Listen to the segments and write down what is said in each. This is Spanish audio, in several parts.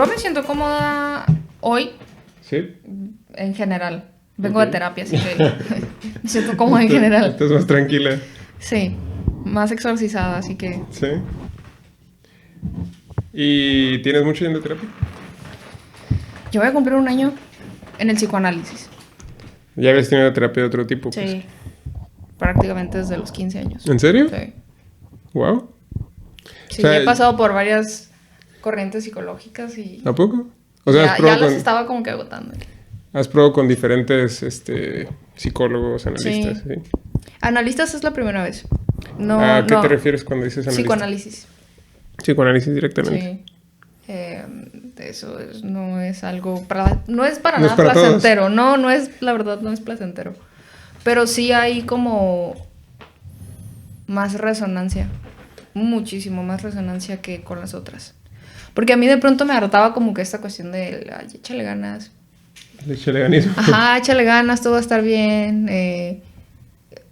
Yo me siento cómoda hoy. ¿Sí? En general. Vengo de terapia, así que me siento cómoda en general. Estás más tranquila. Sí, más exorcizada, así que... Sí. ¿Y tienes mucho yendo a terapia? Yo voy a cumplir un año en el psicoanálisis. ¿Ya habías tenido terapia de otro tipo? Sí, Pues? prácticamente desde los 15 años. ¿En serio? Sí. Wow. Sí, O sea, he pasado por varias corrientes psicológicas y... ¿A poco? O sea, ya las estaba como que agotando. Has probado con diferentes psicólogos, analistas. Sí. ¿Sí? Analistas es la primera vez. No, ¿A qué no. te refieres cuando dices analista? Psicoanálisis. Psicoanálisis directamente. Sí. Eso no es algo para... No es para No es nada para placentero. todos. No es... La verdad, no es placentero. Pero sí hay como... más resonancia. Muchísimo más resonancia que con las otras. Porque a mí de pronto me hartaba como que esta cuestión de... Ay, échale ganas. Échale ganismo. Ajá, échale ganas, todo va a estar bien.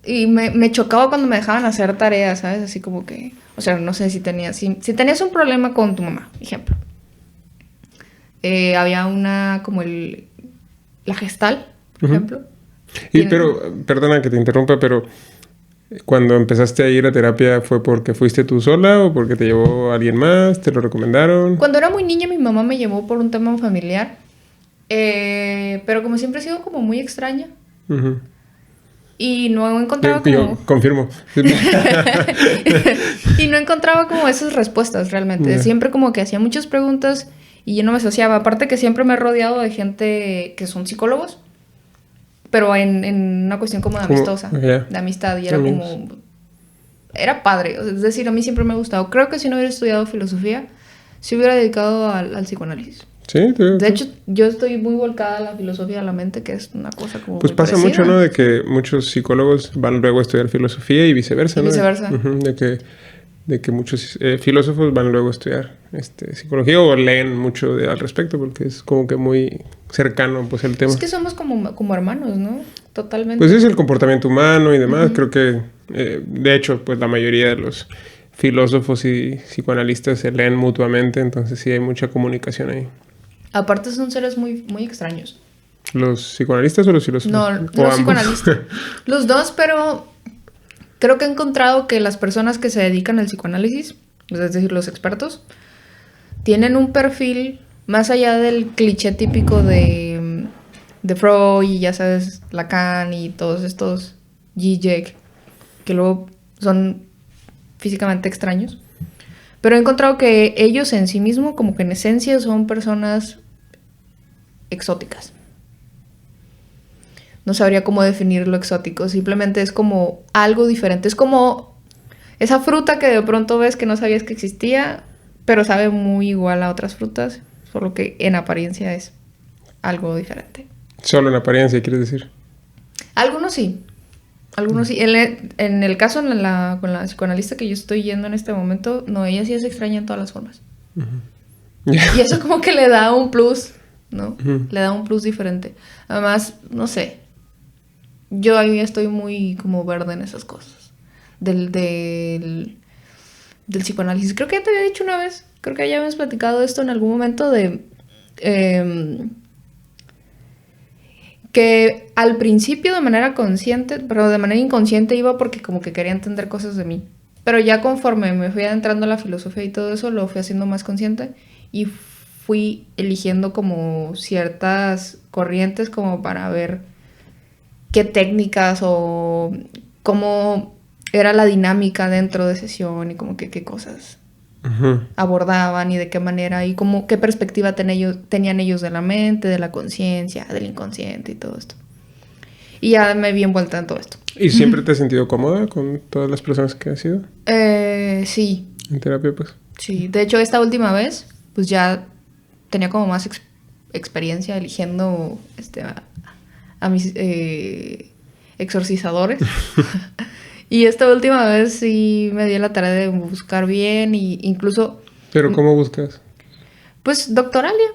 Y me chocaba cuando me dejaban hacer tareas, ¿sabes? Así como que... O sea, no sé si tenías... Si tenías un problema con tu mamá, ejemplo. Había una como la gestal, por ejemplo. Y pero, perdona que te interrumpa, pero cuando empezaste a ir a terapia, ¿fue porque fuiste tú sola o porque te llevó alguien más? ¿Te lo recomendaron? Cuando era muy niña, mi mamá me llevó por un tema familiar. Pero como siempre he sido como muy extraña. Uh-huh. Y no encontraba Yo confirmo. Y no encontraba como esas respuestas realmente. Yeah. Siempre como que hacía muchas preguntas y yo no me asociaba. Aparte que siempre me he rodeado de gente que son psicólogos, pero en una cuestión como de amistosa, yeah. de amistad. Y era como... Era padre. Es decir, a mí siempre me ha gustado. Creo que si no hubiera estudiado filosofía, se hubiera dedicado al psicoanálisis. Sí, de hecho, yo estoy muy volcada a la filosofía de la mente, que es una cosa como pues muy pasa parecida. mucho, ¿no? De que muchos psicólogos van luego a estudiar filosofía y viceversa, Y ¿no? viceversa. Uh-huh. De que muchos filósofos van luego a estudiar psicología o leen mucho al respecto porque es como que muy cercano pues el tema. Es que somos como hermanos, ¿no? Totalmente. Pues es el comportamiento humano y demás. Uh-huh. Creo que, de hecho, pues la mayoría de los filósofos y psicoanalistas se leen mutuamente, entonces sí hay mucha comunicación ahí. Aparte son seres muy, muy extraños. ¿Los psicoanalistas o los filósofos? No, los psicoanalistas. Los dos, pero creo que he encontrado que las personas que se dedican al psicoanálisis, es decir, los expertos, tienen un perfil más allá del cliché típico de Freud y ya sabes, Lacan y todos estos Zizek, que luego son físicamente extraños. Pero he encontrado que ellos en sí mismos, como que en esencia, son personas exóticas. No sabría cómo definir lo exótico. Simplemente es como algo diferente. Es como esa fruta que de pronto ves que no sabías que existía, pero sabe muy igual a otras frutas, solo que en apariencia es algo diferente. Solo en apariencia, ¿quieres decir? Algunos sí. Algunos sí. En el caso con la psicoanalista que yo estoy yendo en este momento, no, ella sí es extraña en todas las formas. Uh-huh. Y eso como que le da un plus, ¿no? Uh-huh. Le da un plus diferente. Además, no sé. Yo ahí estoy muy como verde en esas cosas. Del psicoanálisis. Creo que ya te había dicho una vez. Creo que ya habíamos platicado esto en algún momento de... que al principio de manera consciente, pero de manera inconsciente iba porque como que quería entender cosas de mí. Pero ya conforme me fui adentrando a la filosofía y todo eso, lo fui haciendo más consciente y fui eligiendo como ciertas corrientes como para ver qué técnicas o cómo era la dinámica dentro de sesión y como que qué cosas uh-huh. abordaban y de qué manera y como qué perspectiva tenían ellos de la mente, de la conciencia, del inconsciente y todo esto. Y ya me vi envuelta en todo esto. ¿Y siempre te has sentido cómoda con todas las personas que has ido? Sí. ¿En terapia, pues? Sí, de hecho esta última vez, pues ya tenía como más experiencia eligiendo a mis exorcizadores. Y esta última vez sí me di la tarea de buscar bien y incluso... ¿Pero cómo buscas? Pues Doctoralia.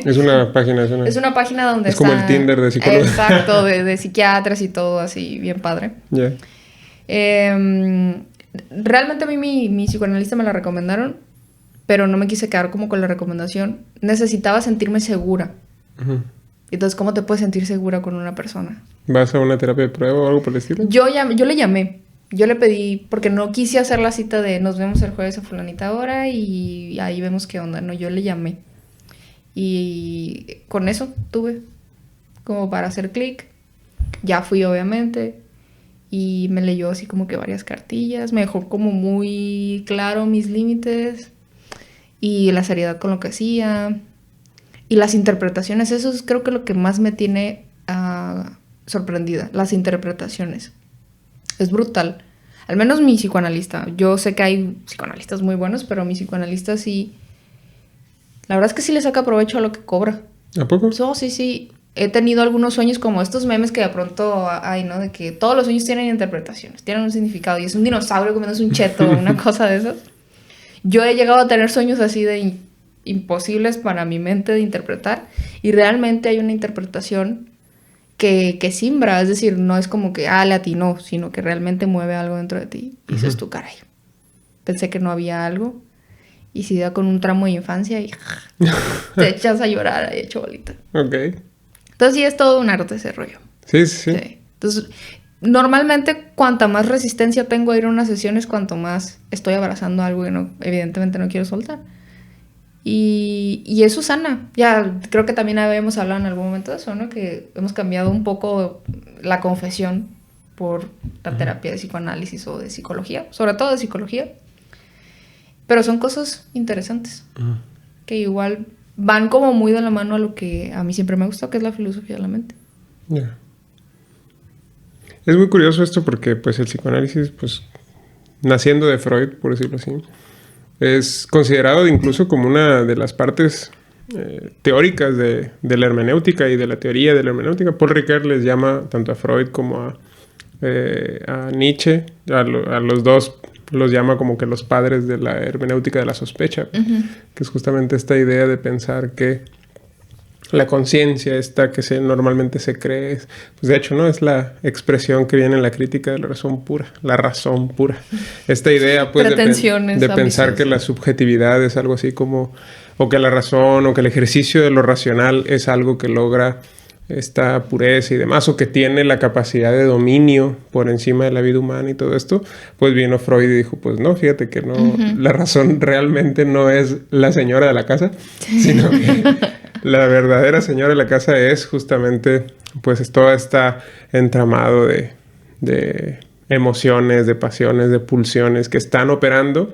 Es una página. Es una página donde es como el Tinder de psicólogos. Exacto, de psiquiatras y todo así, bien padre. Ya. Realmente a mí mi psicoanalista me la recomendaron pero no me quise quedar como con la recomendación. Necesitaba sentirme segura. Ujú. Entonces, ¿cómo te puedes sentir segura con una persona? ¿Vas a una terapia de prueba o algo por el estilo? Yo le llamé. Yo le pedí, porque no quise hacer la cita de nos vemos el jueves a fulanita hora y ahí vemos qué onda. No, yo le llamé. Y con eso tuve como para hacer clic. Ya fui, obviamente. Y me leyó así como que varias cartillas. Me dejó como muy claro mis límites. Y la seriedad con lo que hacía. Y las interpretaciones. Eso es creo que lo que más me tiene sorprendida. Las interpretaciones. Es brutal. Al menos mi psicoanalista. Yo sé que hay psicoanalistas muy buenos, pero mi psicoanalista sí... La verdad es que sí le saca provecho a lo que cobra. ¿A poco? Sí. He tenido algunos sueños como estos memes que de pronto hay, ¿no? De que todos los sueños tienen interpretaciones, tienen un significado. Y es un dinosaurio comiéndose un cheto o una cosa de esas. Yo he llegado a tener sueños así de imposibles para mi mente de interpretar. Y realmente hay una interpretación que simbra. Es decir, no es como que, le atinó, sino que realmente mueve algo dentro de ti. Y dices tú, caray. Pensé que no había algo. Y si da con un tramo de infancia y te echas a llorar ahí hecho bolita. Ok. Entonces sí es todo un arte ese rollo. Sí. Entonces, normalmente cuanta más resistencia tengo a ir a unas sesiones, cuanto más estoy abrazando algo que evidentemente no quiero soltar. Y eso sana. Ya creo que también habíamos hablado en algún momento de eso, ¿no? Que hemos cambiado un poco la confesión por la terapia de psicoanálisis o de psicología, sobre todo de psicología. Pero son cosas interesantes, que igual van como muy de la mano a lo que a mí siempre me gustó, que es la filosofía de la mente. Yeah. Es muy curioso esto porque pues el psicoanálisis, pues naciendo de Freud, por decirlo así, es considerado incluso como una de las partes teóricas de la hermenéutica y de la teoría de la hermenéutica. Paul Ricoeur les llama tanto a Freud como a Nietzsche, a los dos los llama como que los padres de la hermenéutica de la sospecha, que es justamente esta idea de pensar que la conciencia esta que normalmente se cree, pues de hecho no es la expresión que viene en la crítica de la razón pura. Esta idea pues de pensar que la subjetividad es algo así como, o que la razón, o que el ejercicio de lo racional es algo que logra esta pureza y demás, o que tiene la capacidad de dominio por encima de la vida humana y todo esto, pues vino Freud y dijo, pues no, fíjate que no, la razón realmente no es la señora de la casa, sino que la verdadera señora de la casa es justamente, pues es todo este entramado de emociones, de pasiones, de pulsiones que están operando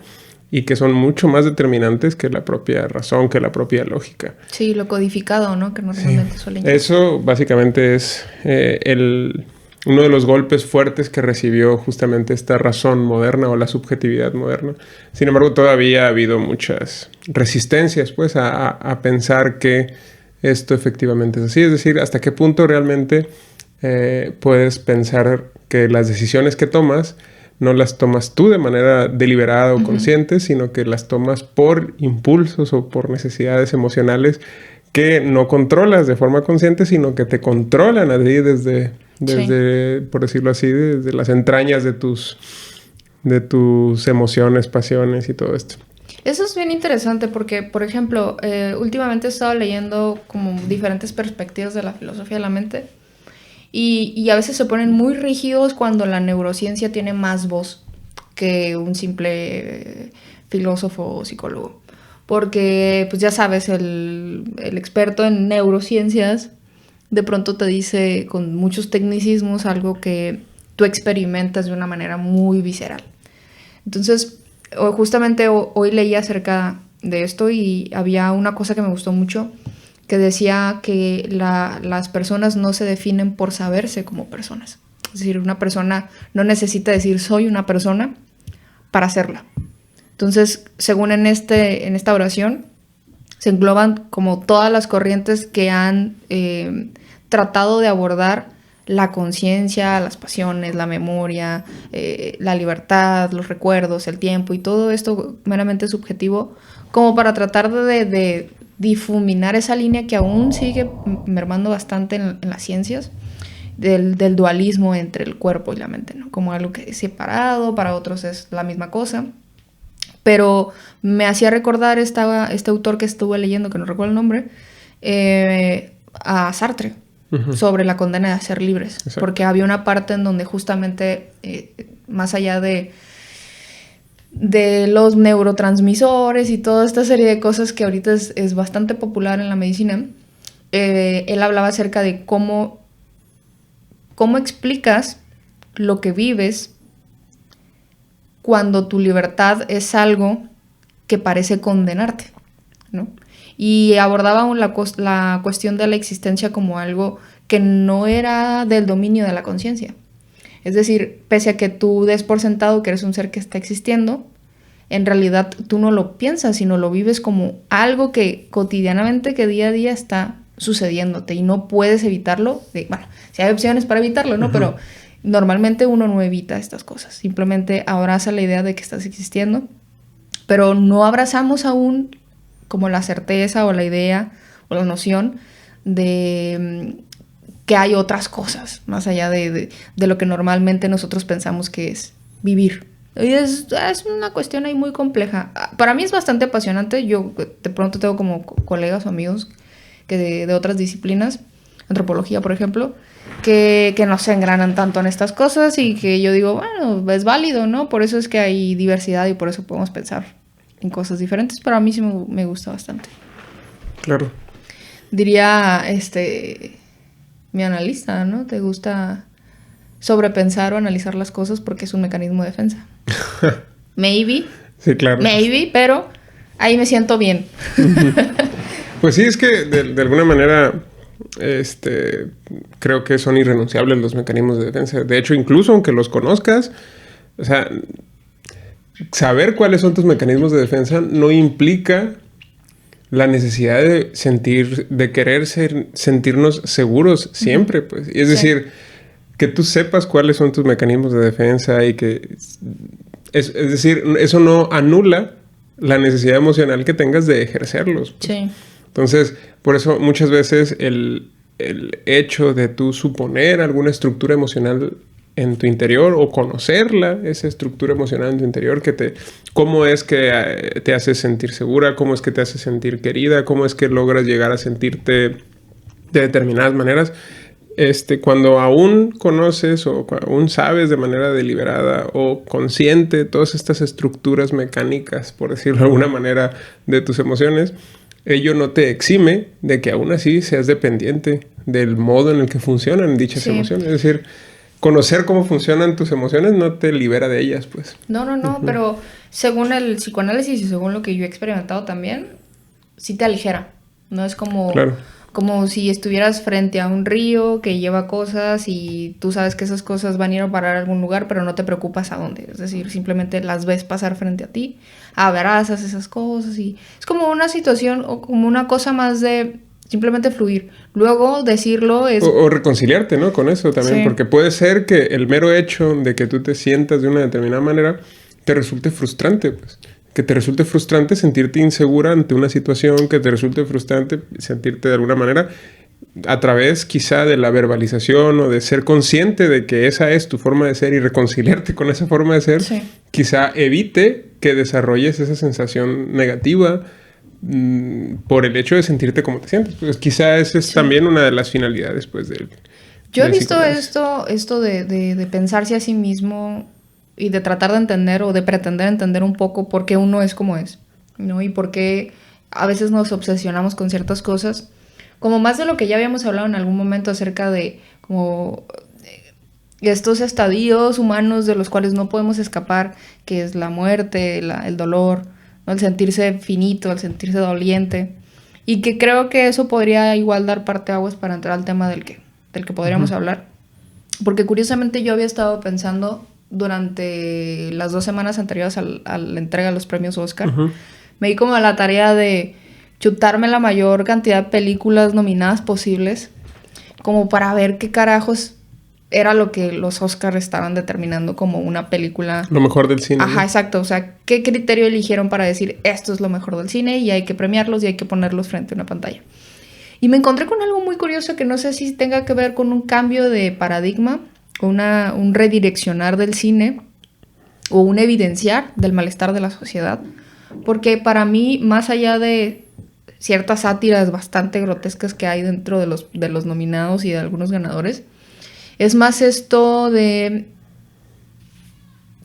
y que son mucho más determinantes que la propia razón, que la propia lógica. Sí, lo codificado, ¿no? Que normalmente suelen... Eso básicamente es uno de los golpes fuertes que recibió justamente esta razón moderna o la subjetividad moderna. Sin embargo, todavía ha habido muchas resistencias, pues, a pensar que esto efectivamente es así. Es decir, hasta qué punto realmente puedes pensar que las decisiones que tomas no las tomas tú de manera deliberada o consciente, sino que las tomas por impulsos o por necesidades emocionales que no controlas de forma consciente, sino que te controlan a ti desde por decirlo así, desde las entrañas de tus emociones, pasiones y todo esto. Eso es bien interesante porque, por ejemplo, últimamente he estado leyendo como diferentes perspectivas de la filosofía de la mente. Y a veces se ponen muy rígidos cuando la neurociencia tiene más voz que un simple filósofo o psicólogo. Porque, pues ya sabes, el experto en neurociencias de pronto te dice con muchos tecnicismos algo que tú experimentas de una manera muy visceral. Entonces, justamente hoy leí acerca de esto y había una cosa que me gustó mucho, que decía que las personas no se definen por saberse como personas. Es decir, una persona no necesita decir soy una persona para serla. Entonces, según en esta oración, se engloban como todas las corrientes que han tratado de abordar la conciencia, las pasiones, la memoria, la libertad, los recuerdos, el tiempo y todo esto meramente subjetivo, como para tratar de difuminar esa línea que aún sigue mermando bastante en las ciencias, del dualismo entre el cuerpo y la mente, ¿no? Como algo que es separado, para otros es la misma cosa, Pero me hacía recordar este autor que estuve leyendo, que no recuerdo el nombre, a Sartre, sobre la condena de ser libres. Exacto. Porque había una parte en donde justamente, más allá de los neurotransmisores y toda esta serie de cosas que ahorita es bastante popular en la medicina, él hablaba acerca de cómo explicas lo que vives cuando tu libertad es algo que parece condenarte, ¿no? Y abordaba la cuestión de la existencia como algo que no era del dominio de la conciencia. Es decir, pese a que tú des por sentado que eres un ser que está existiendo, en realidad tú no lo piensas, sino lo vives como algo que cotidianamente, que día a día está sucediéndote y no puedes evitarlo. Bueno, sí hay opciones para evitarlo, ¿no? Pero normalmente uno no evita estas cosas. Simplemente abraza la idea de que estás existiendo, pero no abrazamos aún como la certeza o la idea o la noción de que hay otras cosas más allá de lo que normalmente nosotros pensamos que es vivir. Y es una cuestión ahí muy compleja. Para mí es bastante apasionante. Yo de pronto tengo como colegas o amigos que de otras disciplinas, antropología por ejemplo, que no se engranan tanto en estas cosas y que yo digo, bueno, es válido, ¿no? Por eso es que hay diversidad y por eso podemos pensar en cosas diferentes, pero a mí sí me gusta bastante. Claro. Diría mi analista, ¿no? ¿Te gusta sobrepensar o analizar las cosas porque es un mecanismo de defensa? Maybe. Sí, claro. Maybe, pero ahí me siento bien. Pues sí, es que de alguna manera creo que son irrenunciables los mecanismos de defensa. De hecho, incluso aunque los conozcas, o sea, saber cuáles son tus mecanismos de defensa no implica la necesidad de querer sentirnos seguros siempre, pues. Y es decir, que tú sepas cuáles son tus mecanismos de defensa y que... Es decir, eso no anula la necesidad emocional que tengas de ejercerlos. Pues. Sí. Entonces, por eso muchas veces el hecho de tú suponer alguna estructura emocional en tu interior o conocerla, esa estructura emocional en tu interior, cómo es que te hace sentir segura, cómo es que te hace sentir querida, cómo es que logras llegar a sentirte de determinadas maneras. Cuando aún conoces o aún sabes de manera deliberada o consciente todas estas estructuras mecánicas, por decirlo de alguna manera, de tus emociones, ello no te exime de que aún así seas dependiente del modo en el que funcionan dichas emociones. Es decir, conocer cómo funcionan tus emociones no te libera de ellas, pues. No, pero según el psicoanálisis y según lo que yo he experimentado también, sí te aligera. No es como... Claro. Como si estuvieras frente a un río que lleva cosas y tú sabes que esas cosas van a ir a parar a algún lugar, pero no te preocupas a dónde. Es decir, simplemente las ves pasar frente a ti, abrazas esas cosas y es como una situación o como una cosa más de simplemente fluir. Luego decirlo es... O reconciliarte, ¿no? Con eso también, sí. Porque puede ser que el mero hecho de que tú te sientas de una determinada manera te resulte frustrante, pues. Que te resulte frustrante sentirte insegura ante una situación, que te resulte frustrante sentirte de alguna manera a través quizá de la verbalización o de ser consciente de que esa es tu forma de ser y reconciliarte con esa forma de ser, sí. Quizá evite que desarrolles esa sensación negativa por el hecho de sentirte como te sientes. Pues quizá esa es también una de las finalidades pues del... Yo he visto esto de pensarse a sí mismo y de tratar de entender o de pretender entender un poco por qué uno es como es, ¿no? Y por qué a veces nos obsesionamos con ciertas cosas, como más de lo que ya habíamos hablado en algún momento acerca de como estos estadios humanos de los cuales no podemos escapar, que es la muerte, el dolor, ¿no? El sentirse finito, el sentirse doliente, y que creo que eso podría igual dar parteaguas para entrar al tema del que podríamos hablar, porque curiosamente yo había estado pensando durante las 2 semanas anteriores a la entrega de los premios Oscar, me di como a la tarea de chutarme la mayor cantidad de películas nominadas posibles, como para ver qué carajos era lo que los Oscar estaban determinando como una película. Lo mejor del cine. Ajá, ¿no? Exacto. O sea, qué criterio eligieron para decir esto es lo mejor del cine y hay que premiarlos y hay que ponerlos frente a una pantalla. Y me encontré con algo muy curioso que no sé si tenga que ver con un cambio de paradigma, un redireccionar del cine, o un evidenciar del malestar de la sociedad. Porque para mí, más allá de ciertas sátiras bastante grotescas que hay dentro de los nominados y de algunos ganadores, es más esto de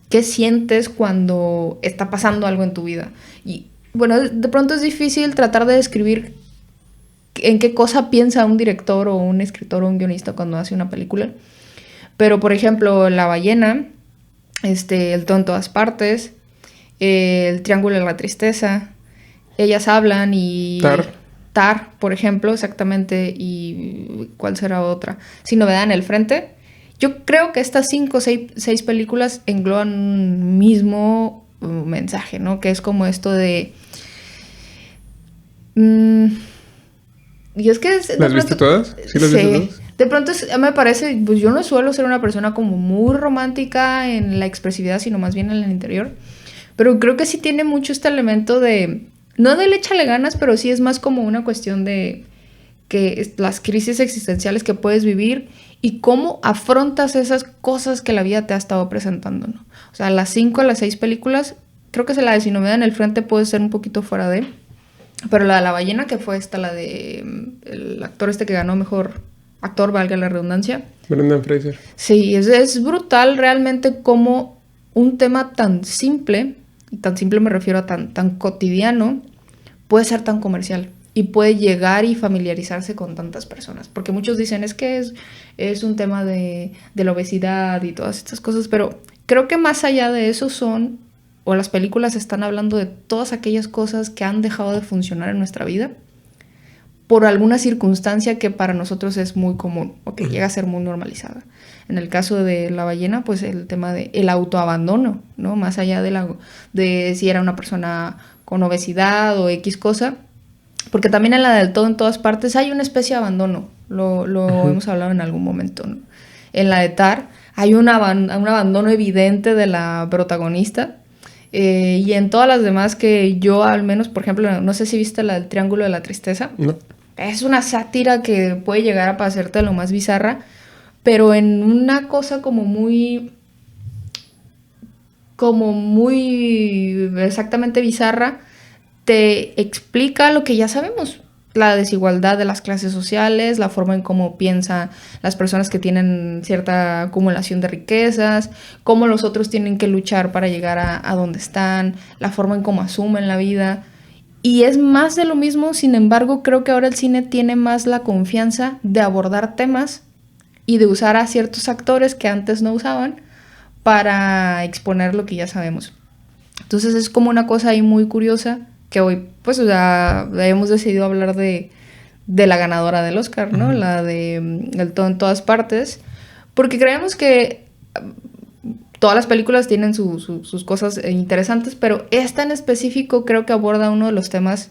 qué sientes cuando está pasando algo en tu vida. Y bueno, de pronto es difícil tratar de describir en qué cosa piensa un director o un escritor o un guionista cuando hace una película. Pero, por ejemplo, La ballena, El todo en todas partes, El triángulo de la tristeza, ellas hablan y... Tar, por ejemplo, exactamente. ¿Y cuál será otra? Sin novedad en el frente. Yo creo que estas 5 o 6 películas engloban un mismo mensaje, ¿no? Que es como esto de... y es que... ¿Las viste todas? ¿Sí las viste todas? De pronto me parece... Pues yo no suelo ser una persona como muy romántica en la expresividad, sino más bien en el interior. Pero creo que sí tiene mucho este elemento de... No de échale ganas, pero sí es más como una cuestión de que las crisis existenciales que puedes vivir y cómo afrontas esas cosas que la vida te ha estado presentando, ¿no? O sea, las 5 a las 6 películas, creo que la de Sin novedad en el frente puede ser un poquito fuera de... Pero la de La ballena, que fue la de... El actor que ganó mejor actor, valga la redundancia. Brendan Fraser. Sí, es brutal realmente cómo un tema tan simple, y tan simple me refiero a tan cotidiano, puede ser tan comercial y puede llegar y familiarizarse con tantas personas. Porque muchos dicen, es que es un tema de la obesidad y todas estas cosas, pero creo que más allá de eso o las películas están hablando de todas aquellas cosas que han dejado de funcionar en nuestra vida por alguna circunstancia que para nosotros es muy común o que llega a ser muy normalizada. En el caso de La ballena, pues el tema del autoabandono, ¿no? Más allá de si era una persona con obesidad o X cosa, porque también en la del todo en todas partes hay una especie de abandono, lo hemos hablado en algún momento, ¿no? En la de Tar hay un abandono evidente de la protagonista, y en todas las demás que yo al menos, por ejemplo, no sé si viste la del Triángulo de la Tristeza. No. Es una sátira que puede llegar a parecerte lo más bizarra, pero en una cosa como muy exactamente bizarra, te explica lo que ya sabemos. La desigualdad de las clases sociales, la forma en cómo piensan las personas que tienen cierta acumulación de riquezas, cómo los otros tienen que luchar para llegar a donde están, la forma en cómo asumen la vida. Y es más de lo mismo, sin embargo, creo que ahora el cine tiene más la confianza de abordar temas y de usar a ciertos actores que antes no usaban para exponer lo que ya sabemos. Entonces es como una cosa ahí muy curiosa que hoy, pues, o sea, hemos decidido hablar de la ganadora del Oscar, ¿no? La de El todo en todas partes, porque creemos que todas las películas tienen sus cosas interesantes, pero esta en específico creo que aborda uno de los temas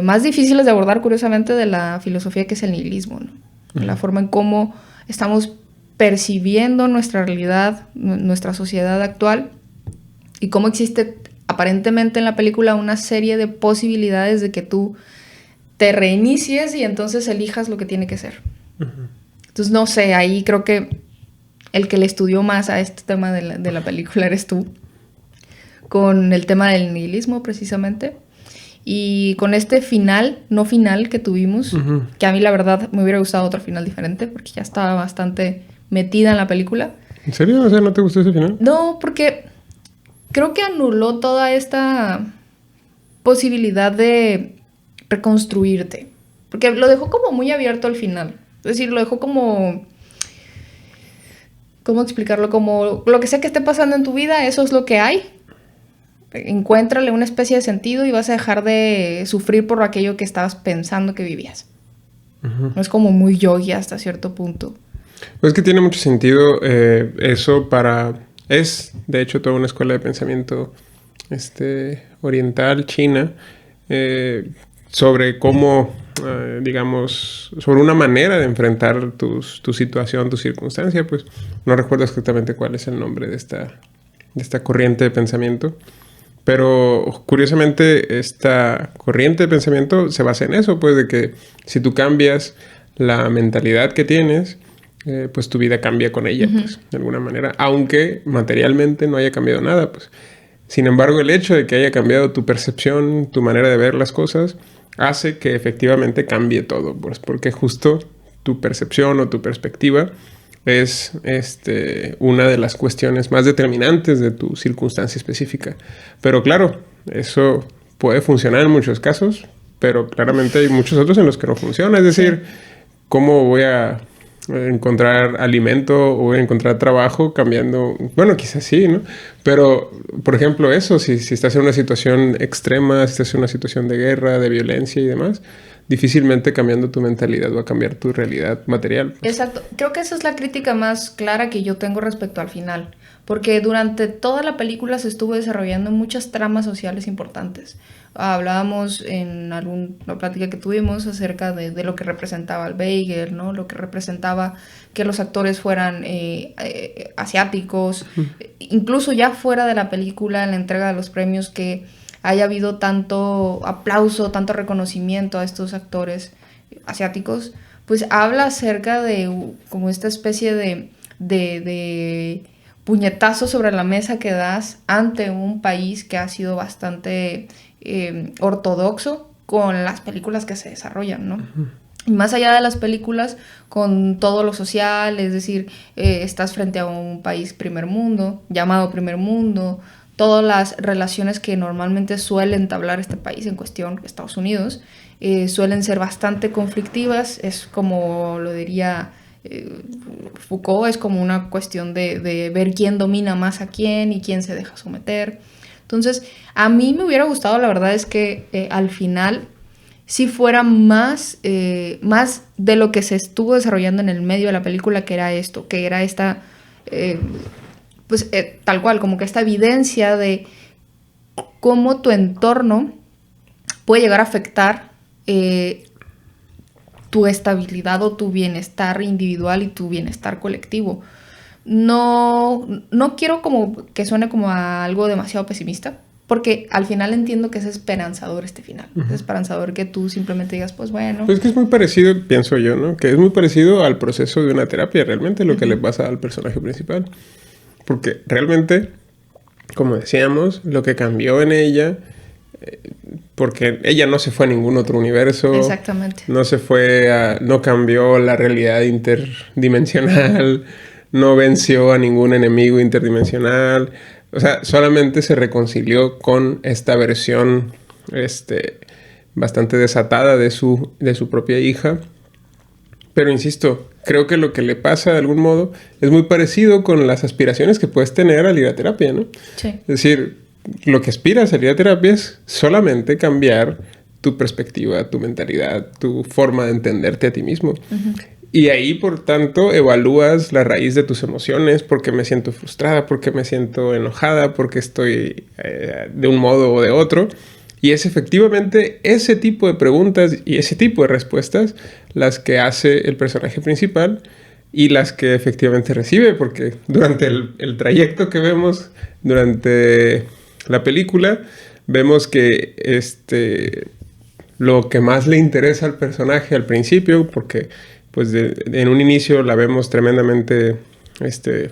más difíciles de abordar, curiosamente, de la filosofía, que es el nihilismo, ¿no? La forma en cómo estamos percibiendo nuestra realidad, nuestra sociedad actual, y cómo existe aparentemente en la película una serie de posibilidades de que tú te reinicies y entonces elijas lo que tiene que ser. Entonces, no sé, ahí creo que el que le estudió más a este tema de la película eres tú, con el tema del nihilismo precisamente, y con este no final que tuvimos, que a mí la verdad me hubiera gustado otro final diferente, porque ya estaba bastante metida en la película. ¿En serio? O sea, ¿no te gustó ese final? No, porque creo que anuló toda esta posibilidad de reconstruirte, porque lo dejó como muy abierto al final. Es decir, lo dejó como... ¿Cómo explicarlo? Como lo que sea que esté pasando en tu vida, eso es lo que hay. Encuéntrale una especie de sentido y vas a dejar de sufrir por aquello que estabas pensando que vivías. No es como muy yogi hasta cierto punto. Pues que tiene mucho sentido eso para... Es, de hecho, toda una escuela de pensamiento oriental, china, sobre cómo, digamos, sobre una manera de enfrentar tu situación, tu circunstancia. Pues no recuerdo exactamente cuál es el nombre de esta corriente de pensamiento. Pero curiosamente esta corriente de pensamiento se basa en eso, pues de que si tú cambias la mentalidad que tienes, pues tu vida cambia con ella, pues, de alguna manera. Aunque materialmente no haya cambiado nada, pues. Sin embargo, el hecho de que haya cambiado tu percepción, tu manera de ver las cosas, hace que efectivamente cambie todo, pues, porque justo tu percepción o tu perspectiva es una de las cuestiones más determinantes de tu circunstancia específica. Pero claro, eso puede funcionar en muchos casos, pero claramente hay muchos otros en los que no funciona. Es decir, ¿cómo voy a encontrar alimento o voy a encontrar trabajo cambiando? Bueno, quizás sí, ¿no? Pero, por ejemplo, eso, si estás en una situación extrema, si estás en una situación de guerra, de violencia y demás, difícilmente cambiando tu mentalidad va a cambiar tu realidad material. Pues. Exacto. Creo que esa es la crítica más clara que yo tengo respecto al final. Porque durante toda la película se estuvo desarrollando muchas tramas sociales importantes. Hablábamos en alguna plática que tuvimos acerca de lo que representaba el bagel, ¿no? Lo que representaba que los actores fueran asiáticos. Incluso ya fuera de la película, en la entrega de los premios, que haya habido tanto aplauso, tanto reconocimiento a estos actores asiáticos, pues habla acerca de como esta especie de puñetazo sobre la mesa que das ante un país que ha sido bastante ortodoxo con las películas que se desarrollan, ¿no? Y más allá de las películas, con todo lo social, es decir, estás frente a un país primer mundo, llamado primer mundo, todas las relaciones que normalmente suele entablar este país en cuestión, Estados Unidos, suelen ser bastante conflictivas. Es como lo diría Foucault, es como una cuestión de ver quién domina más a quién y quién se deja someter. Entonces, a mí me hubiera gustado, la verdad es que al final sí fuera más de lo que se estuvo desarrollando en el medio de la película, que era esto, que era esta... tal cual, como que esta evidencia de cómo tu entorno puede llegar a afectar tu estabilidad o tu bienestar individual y tu bienestar colectivo. No quiero como que suene como a algo demasiado pesimista, porque al final entiendo que es esperanzador este final. Es esperanzador que tú simplemente digas, pues bueno. Pues que es muy parecido, pienso yo, ¿no? Que es muy parecido al proceso de una terapia, realmente, lo que le pasa al personaje principal. Porque realmente, como decíamos, lo que cambió en ella, porque ella no se fue a ningún otro universo. Exactamente. No cambió la realidad interdimensional, no venció a ningún enemigo interdimensional. O sea, solamente se reconcilió con esta versión bastante desatada de su propia hija. Pero insisto, creo que lo que le pasa de algún modo es muy parecido con las aspiraciones que puedes tener al ir a terapia, ¿no? Sí. Es decir, lo que aspiras al ir a terapia es solamente cambiar tu perspectiva, tu mentalidad, tu forma de entenderte a ti mismo. Y ahí, por tanto, evalúas la raíz de tus emociones, por qué me siento frustrada, por qué me siento enojada, por qué estoy de un modo o de otro. Y es efectivamente ese tipo de preguntas y ese tipo de respuestas las que hace el personaje principal y las que efectivamente recibe, porque durante el trayecto que vemos, durante la película, vemos que lo que más le interesa al personaje al principio, porque pues en un inicio la vemos tremendamente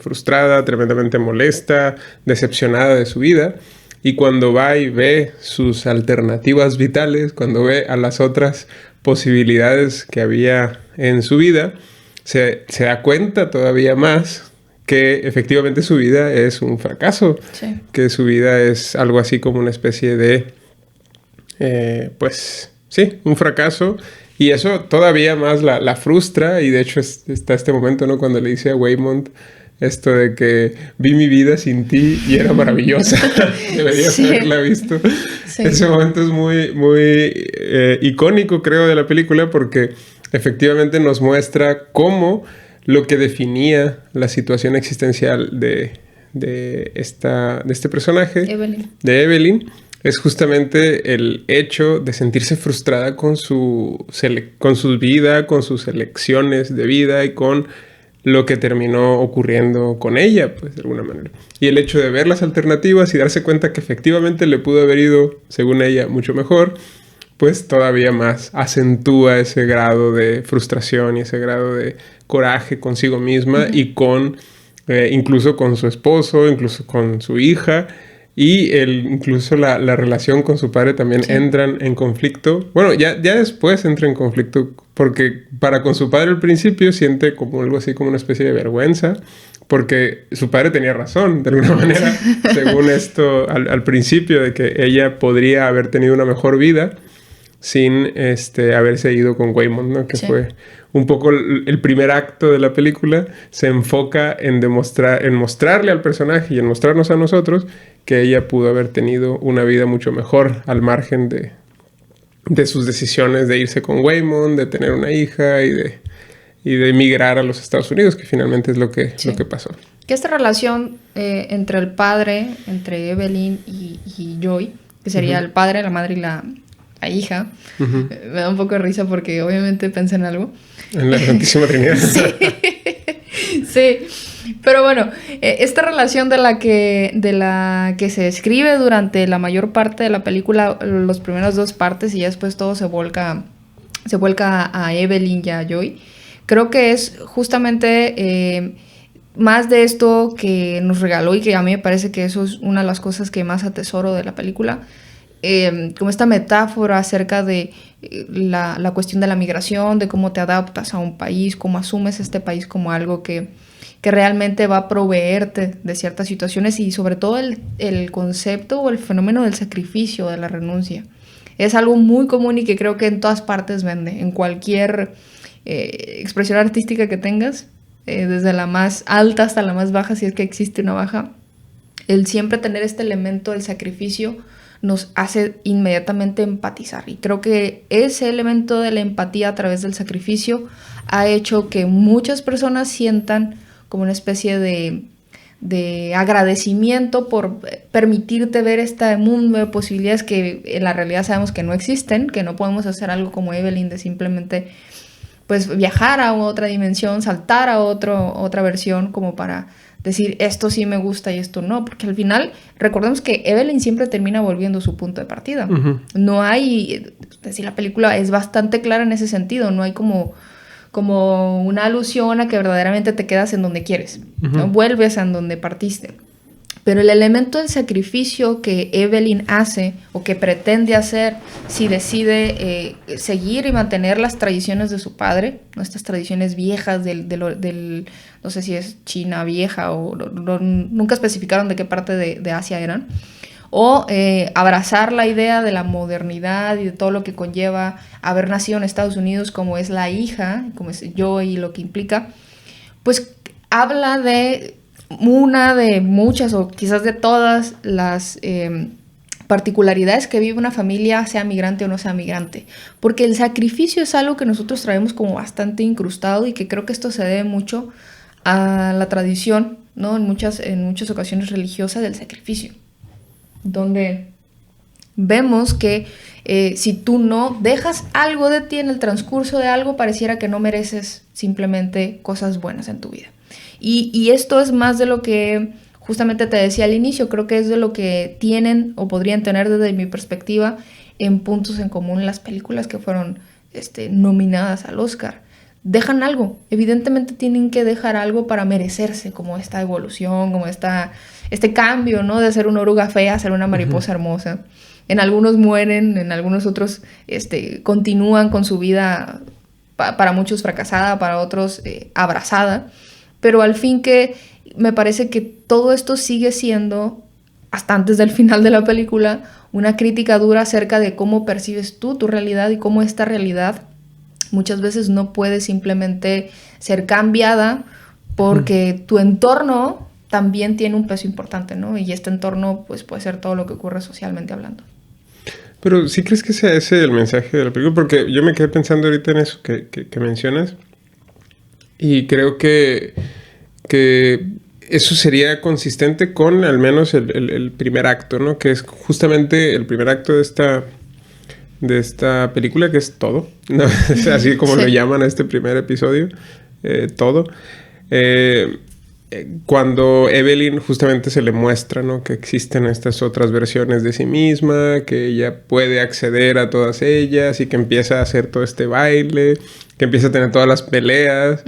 frustrada, tremendamente molesta, decepcionada de su vida. Y cuando va y ve sus alternativas vitales, cuando ve a las otras posibilidades que había en su vida, se da cuenta todavía más que efectivamente su vida es un fracaso. Sí. Que su vida es algo así como una especie de, un fracaso. Y eso todavía más la frustra. Y de hecho está este momento, ¿no? Cuando le dice a Waymond esto de que vi mi vida sin ti y era maravillosa. Deberías haberla visto. Sí. Ese momento es muy, muy icónico, creo, de la película, porque efectivamente nos muestra cómo lo que definía la situación existencial de este personaje, de Evelyn, es justamente el hecho de sentirse frustrada con su vida, con sus elecciones de vida y con lo que terminó ocurriendo con ella, pues de alguna manera. Y el hecho de ver las alternativas y darse cuenta que efectivamente le pudo haber ido, según ella, mucho mejor, pues todavía más acentúa ese grado de frustración y ese grado de coraje consigo misma y con, incluso con su esposo, incluso con su hija. Y incluso la relación con su padre también entran en conflicto. Bueno, ya después entra en conflicto porque con su padre al principio siente como algo así como una especie de vergüenza porque su padre tenía razón de alguna manera, según esto al principio, de que ella podría haber tenido una mejor vida sin haberse ido con Waymond, ¿no? Que fue un poco el primer acto de la película. Se enfoca en mostrarle al personaje y en mostrarnos a nosotros que ella pudo haber tenido una vida mucho mejor al margen de sus decisiones de irse con Waymond, de tener una hija y de emigrar a los Estados Unidos, que finalmente es lo que pasó. Que esta relación entre el padre, entre Evelyn y Joy, que sería el padre, la madre y la hija, me da un poco de risa porque obviamente pensé en algo. En la Santísima Trinidad. Sí, pero bueno, esta relación de la que se describe durante la mayor parte de la película, las primeras 2 partes, y ya después todo se vuelca a Evelyn y a Joy, creo que es justamente más de esto que nos regaló, y que a mí me parece que eso es una de las cosas que más atesoro de la película, como esta metáfora acerca de la cuestión de la migración, de cómo te adaptas a un país, cómo asumes este país como algo que realmente va a proveerte de ciertas situaciones, y sobre todo el concepto o el fenómeno del sacrificio, de la renuncia. Es algo muy común y que creo que en todas partes vende, en cualquier expresión artística que tengas, desde la más alta hasta la más baja, si es que existe una baja. El siempre tener este elemento del sacrificio nos hace inmediatamente empatizar, y creo que ese elemento de la empatía a través del sacrificio ha hecho que muchas personas sientan como una especie de agradecimiento por permitirte ver este mundo de posibilidades que en la realidad sabemos que no existen, que no podemos hacer algo como Evelyn de simplemente pues viajar a otra dimensión, saltar a otra versión, como para decir esto sí me gusta y esto no, porque al final recordemos que Evelyn siempre termina volviendo su punto de partida. No hay, es decir, la película es bastante clara en ese sentido, no hay como una alusión a que verdaderamente te quedas en donde quieres, ¿no? Vuelves a donde partiste. Pero el elemento del sacrificio que Evelyn hace o que pretende hacer si decide seguir y mantener las tradiciones de su padre, ¿no? Estas tradiciones viejas del no sé si es China vieja o nunca especificaron de qué parte de Asia eran, o abrazar la idea de la modernidad y de todo lo que conlleva haber nacido en Estados Unidos, como es la hija, como es Joy y lo que implica, pues habla de una de muchas o quizás de todas las particularidades que vive una familia, sea migrante o no sea migrante, porque el sacrificio es algo que nosotros traemos como bastante incrustado, y que creo que esto se debe mucho a la tradición, ¿no? En muchas ocasiones religiosas del sacrificio, donde vemos que si tú no dejas algo de ti en el transcurso de algo, pareciera que no mereces simplemente cosas buenas en tu vida. Y esto es más de lo que justamente te decía al inicio, creo que es de lo que tienen o podrían tener desde mi perspectiva en puntos en común las películas que fueron nominadas al Oscar. Dejan algo, evidentemente tienen que dejar algo para merecerse, como esta evolución, como este cambio, ¿no? De ser una oruga fea a ser una mariposa hermosa. En algunos mueren, en algunos otros continúan con su vida, para muchos fracasada, para otros abrazada. Pero al fin que me parece que todo esto sigue siendo, hasta antes del final de la película, una crítica dura acerca de cómo percibes tú tu realidad y cómo esta realidad muchas veces no puede simplemente ser cambiada porque tu entorno también tiene un peso importante, ¿no? Y este entorno pues puede ser todo lo que ocurre socialmente hablando. Pero ¿sí crees que sea ese el mensaje de la película? Porque yo me quedé pensando ahorita en eso que mencionas. Y creo que eso sería consistente con al menos el primer acto, ¿no? Que es justamente el primer acto de esta película, que es todo, ¿no? Así como lo llaman a este primer episodio, todo. cuando Evelyn justamente se le muestra, ¿no? Que existen estas otras versiones de sí misma, que ella puede acceder a todas ellas y que empieza a hacer todo este baile, que empieza a tener todas las peleas.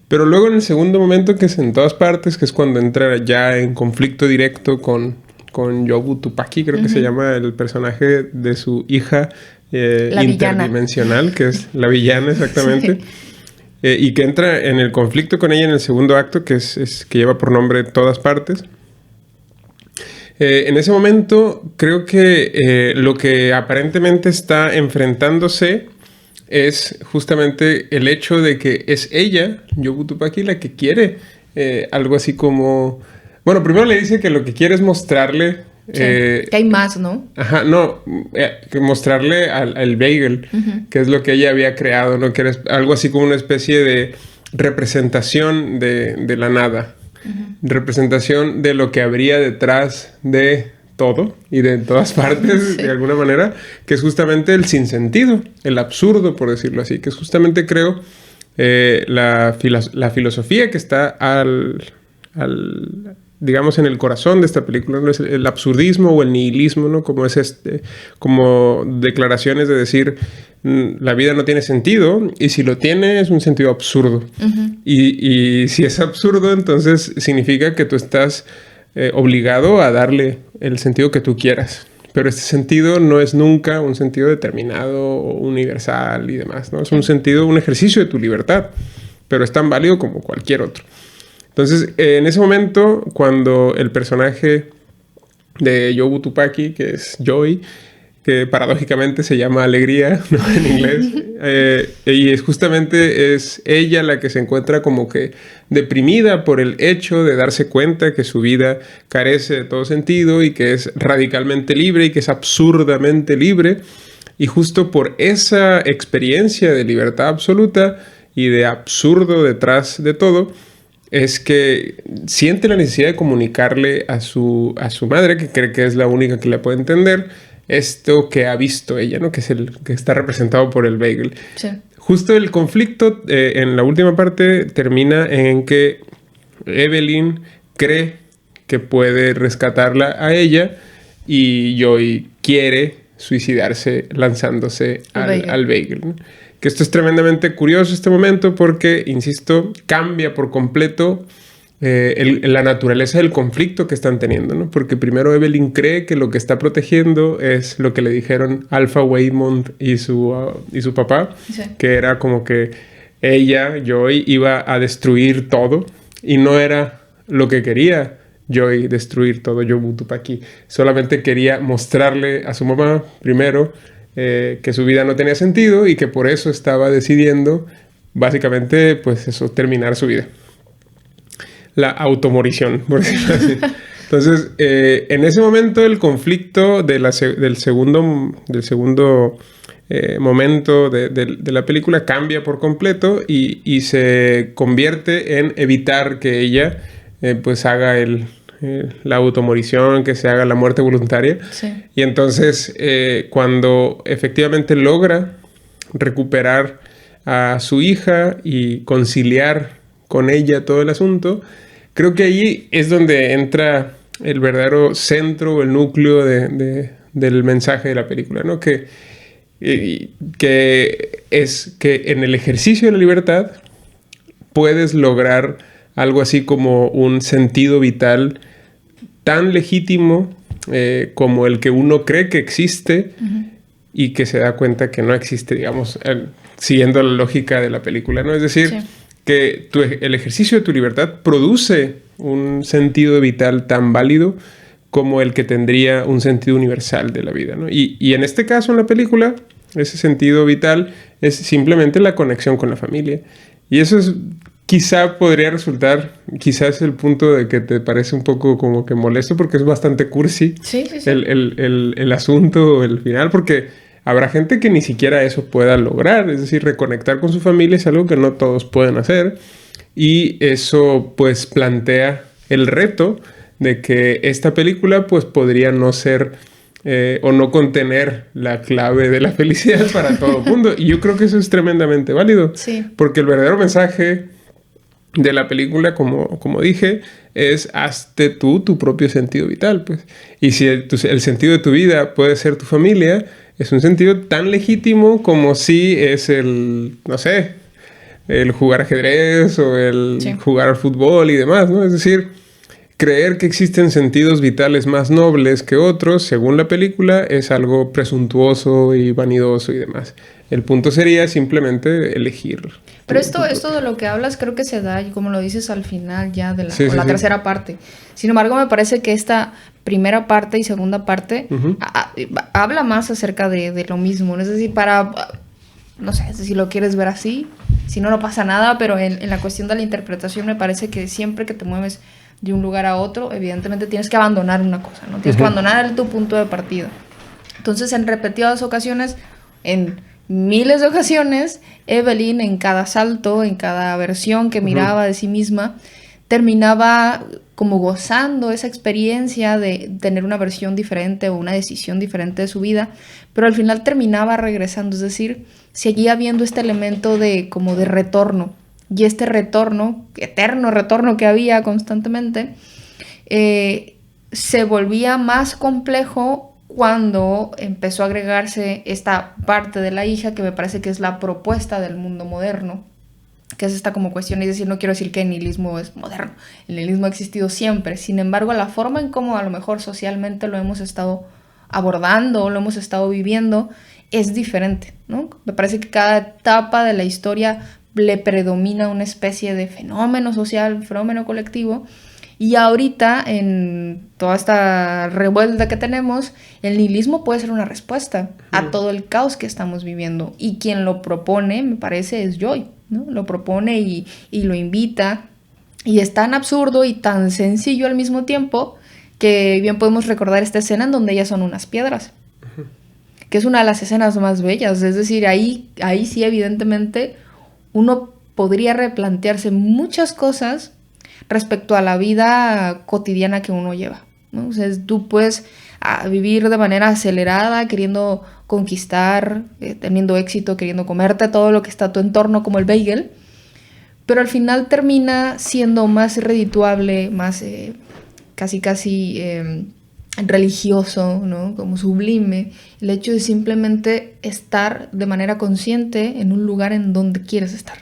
Pero luego en el segundo momento, que es en todas partes, que es cuando entra ya en conflicto directo con Yobu Tupaki, creo que se llama el personaje de su hija interdimensional, que es la villana exactamente. Sí. Y que entra en el conflicto con ella en el segundo acto, que que lleva por nombre Todas Partes. En ese momento, creo que lo que aparentemente está enfrentándose es justamente el hecho de que es ella, Yobu Tupaki, la que quiere algo así como... Bueno, primero le dice que lo que quiere es mostrarle... que hay más, ¿no? Ajá, no, que mostrarle al bagel, que es lo que ella había creado, ¿no? Que era algo así como una especie de representación de la nada, representación de lo que habría detrás de todo y de todas partes, de alguna manera, que es justamente el sinsentido, el absurdo, por decirlo así, que es justamente, creo, la filosofía que está digamos, en el corazón de esta película, ¿no? Es el absurdismo o el nihilismo, ¿no? Como como declaraciones de decir, la vida no tiene sentido, y si lo tiene es un sentido absurdo. Y si es absurdo, entonces significa que tú estás obligado a darle el sentido que tú quieras. Pero este sentido no es nunca un sentido determinado o universal y demás, ¿no? Es un sentido, un ejercicio de tu libertad, pero es tan válido como cualquier otro. Entonces, en ese momento, cuando el personaje de Yobu Tupaki, que es Joy, que paradójicamente se llama Alegría, ¿no? En inglés, y justamente es ella la que se encuentra como que deprimida por el hecho de darse cuenta que su vida carece de todo sentido y que es radicalmente libre y que es absurdamente libre. Y justo por esa experiencia de libertad absoluta y de absurdo detrás de todo, es que siente la necesidad de comunicarle a su madre, que cree que es la única que la puede entender, esto que ha visto ella, ¿no? Que es el que está representado por el bagel. Sí. Justo el conflicto en la última parte termina en que Evelyn cree que puede rescatarla a ella y Joy quiere suicidarse lanzándose al bagel, ¿no? Que esto es tremendamente curioso este momento porque, insisto, cambia por completo la naturaleza del conflicto que están teniendo, ¿no? Porque primero Evelyn cree que lo que está protegiendo es lo que le dijeron Alpha Waymond y su papá, sí. Que era como que ella, Joy, iba a destruir todo y no era lo que quería Joy, destruir todo, Yobu Tupaki. Solamente quería mostrarle a su mamá primero que su vida no tenía sentido y que por eso estaba decidiendo, básicamente, pues eso, terminar su vida. La automorición, por decirlo así. Entonces, en ese momento el conflicto del segundo momento de la película cambia por completo y se convierte en evitar que ella pues haga la automorición, que se haga la muerte voluntaria. Sí. Y entonces, cuando efectivamente logra recuperar a su hija y conciliar con ella todo el asunto, creo que ahí es donde entra el verdadero centro o el núcleo del mensaje de la película, ¿no? Que es que en el ejercicio de la libertad puedes lograr algo así como un sentido vital tan legítimo como el que uno cree que existe y que se da cuenta que no existe, digamos, siguiendo la lógica de la película, ¿no? Es decir, sí. Que el ejercicio de tu libertad produce un sentido vital tan válido como el que tendría un sentido universal de la vida, ¿no? Y en este caso, en la película, ese sentido vital es simplemente la conexión con la familia. Y eso es... Quizá podría resultar, quizás el punto de que te parece un poco como que molesto porque es bastante cursi. Sí. El asunto, el final, porque habrá gente que ni siquiera eso pueda lograr. Es decir, reconectar con su familia es algo que no todos pueden hacer. Y eso pues plantea el reto de que esta película pues podría no ser o no contener la clave de la felicidad para todo el mundo. Y yo creo que eso es tremendamente válido. Sí. Porque el verdadero mensaje de la película, como dije, es hazte tú tu propio sentido vital, pues. Y si el sentido de tu vida puede ser tu familia, es un sentido tan legítimo como si es no sé, el jugar ajedrez o el jugar al fútbol y demás, ¿no? Es decir, creer que existen sentidos vitales más nobles que otros, según la película, es algo presuntuoso y vanidoso y demás. El punto sería simplemente elegir. Pero esto de lo que hablas creo que se da, y como lo dices, al final ya de la tercera parte. Sin embargo, me parece que esta primera parte y segunda parte habla más acerca de lo mismo. Es decir, no sé si lo quieres ver así, si no, no pasa nada, pero en la cuestión de la interpretación me parece que siempre que te mueves de un lugar a otro, evidentemente tienes que abandonar una cosa, ¿no? Tienes que abandonar tu punto de partida. Entonces, en repetidas ocasiones, en miles de ocasiones, Evelyn en cada salto, en cada versión que miraba de sí misma, terminaba como gozando esa experiencia de tener una versión diferente o una decisión diferente de su vida, pero al final terminaba regresando, es decir, seguía viendo este elemento como de retorno, y este retorno, eterno retorno que había constantemente, se volvía más complejo cuando empezó a agregarse esta parte de la hija que me parece que es la propuesta del mundo moderno, que es esta como cuestión, es decir, no quiero decir que el nihilismo es moderno, el nihilismo ha existido siempre, sin embargo la forma en cómo a lo mejor socialmente lo hemos estado abordando, lo hemos estado viviendo, es diferente, ¿no? Me parece que cada etapa de la historia le predomina una especie de fenómeno social, fenómeno colectivo. Y ahorita, en toda esta revuelta que tenemos, el nihilismo puede ser una respuesta a todo el caos que estamos viviendo. Y quien lo propone, me parece, es Joy, ¿no? Lo propone y lo invita. Y es tan absurdo y tan sencillo al mismo tiempo que bien podemos recordar esta escena en donde ellas son unas piedras. Que es una de las escenas más bellas. Es decir, ahí sí, evidentemente, uno podría replantearse muchas cosas respecto a la vida cotidiana que uno lleva, ¿no? O sea, tú puedes vivir de manera acelerada, queriendo conquistar, teniendo éxito, queriendo comerte todo lo que está a tu entorno como el bagel, pero al final termina siendo más redituable, más casi religioso, ¿no? Como sublime, el hecho de simplemente estar de manera consciente en un lugar en donde quieres estar.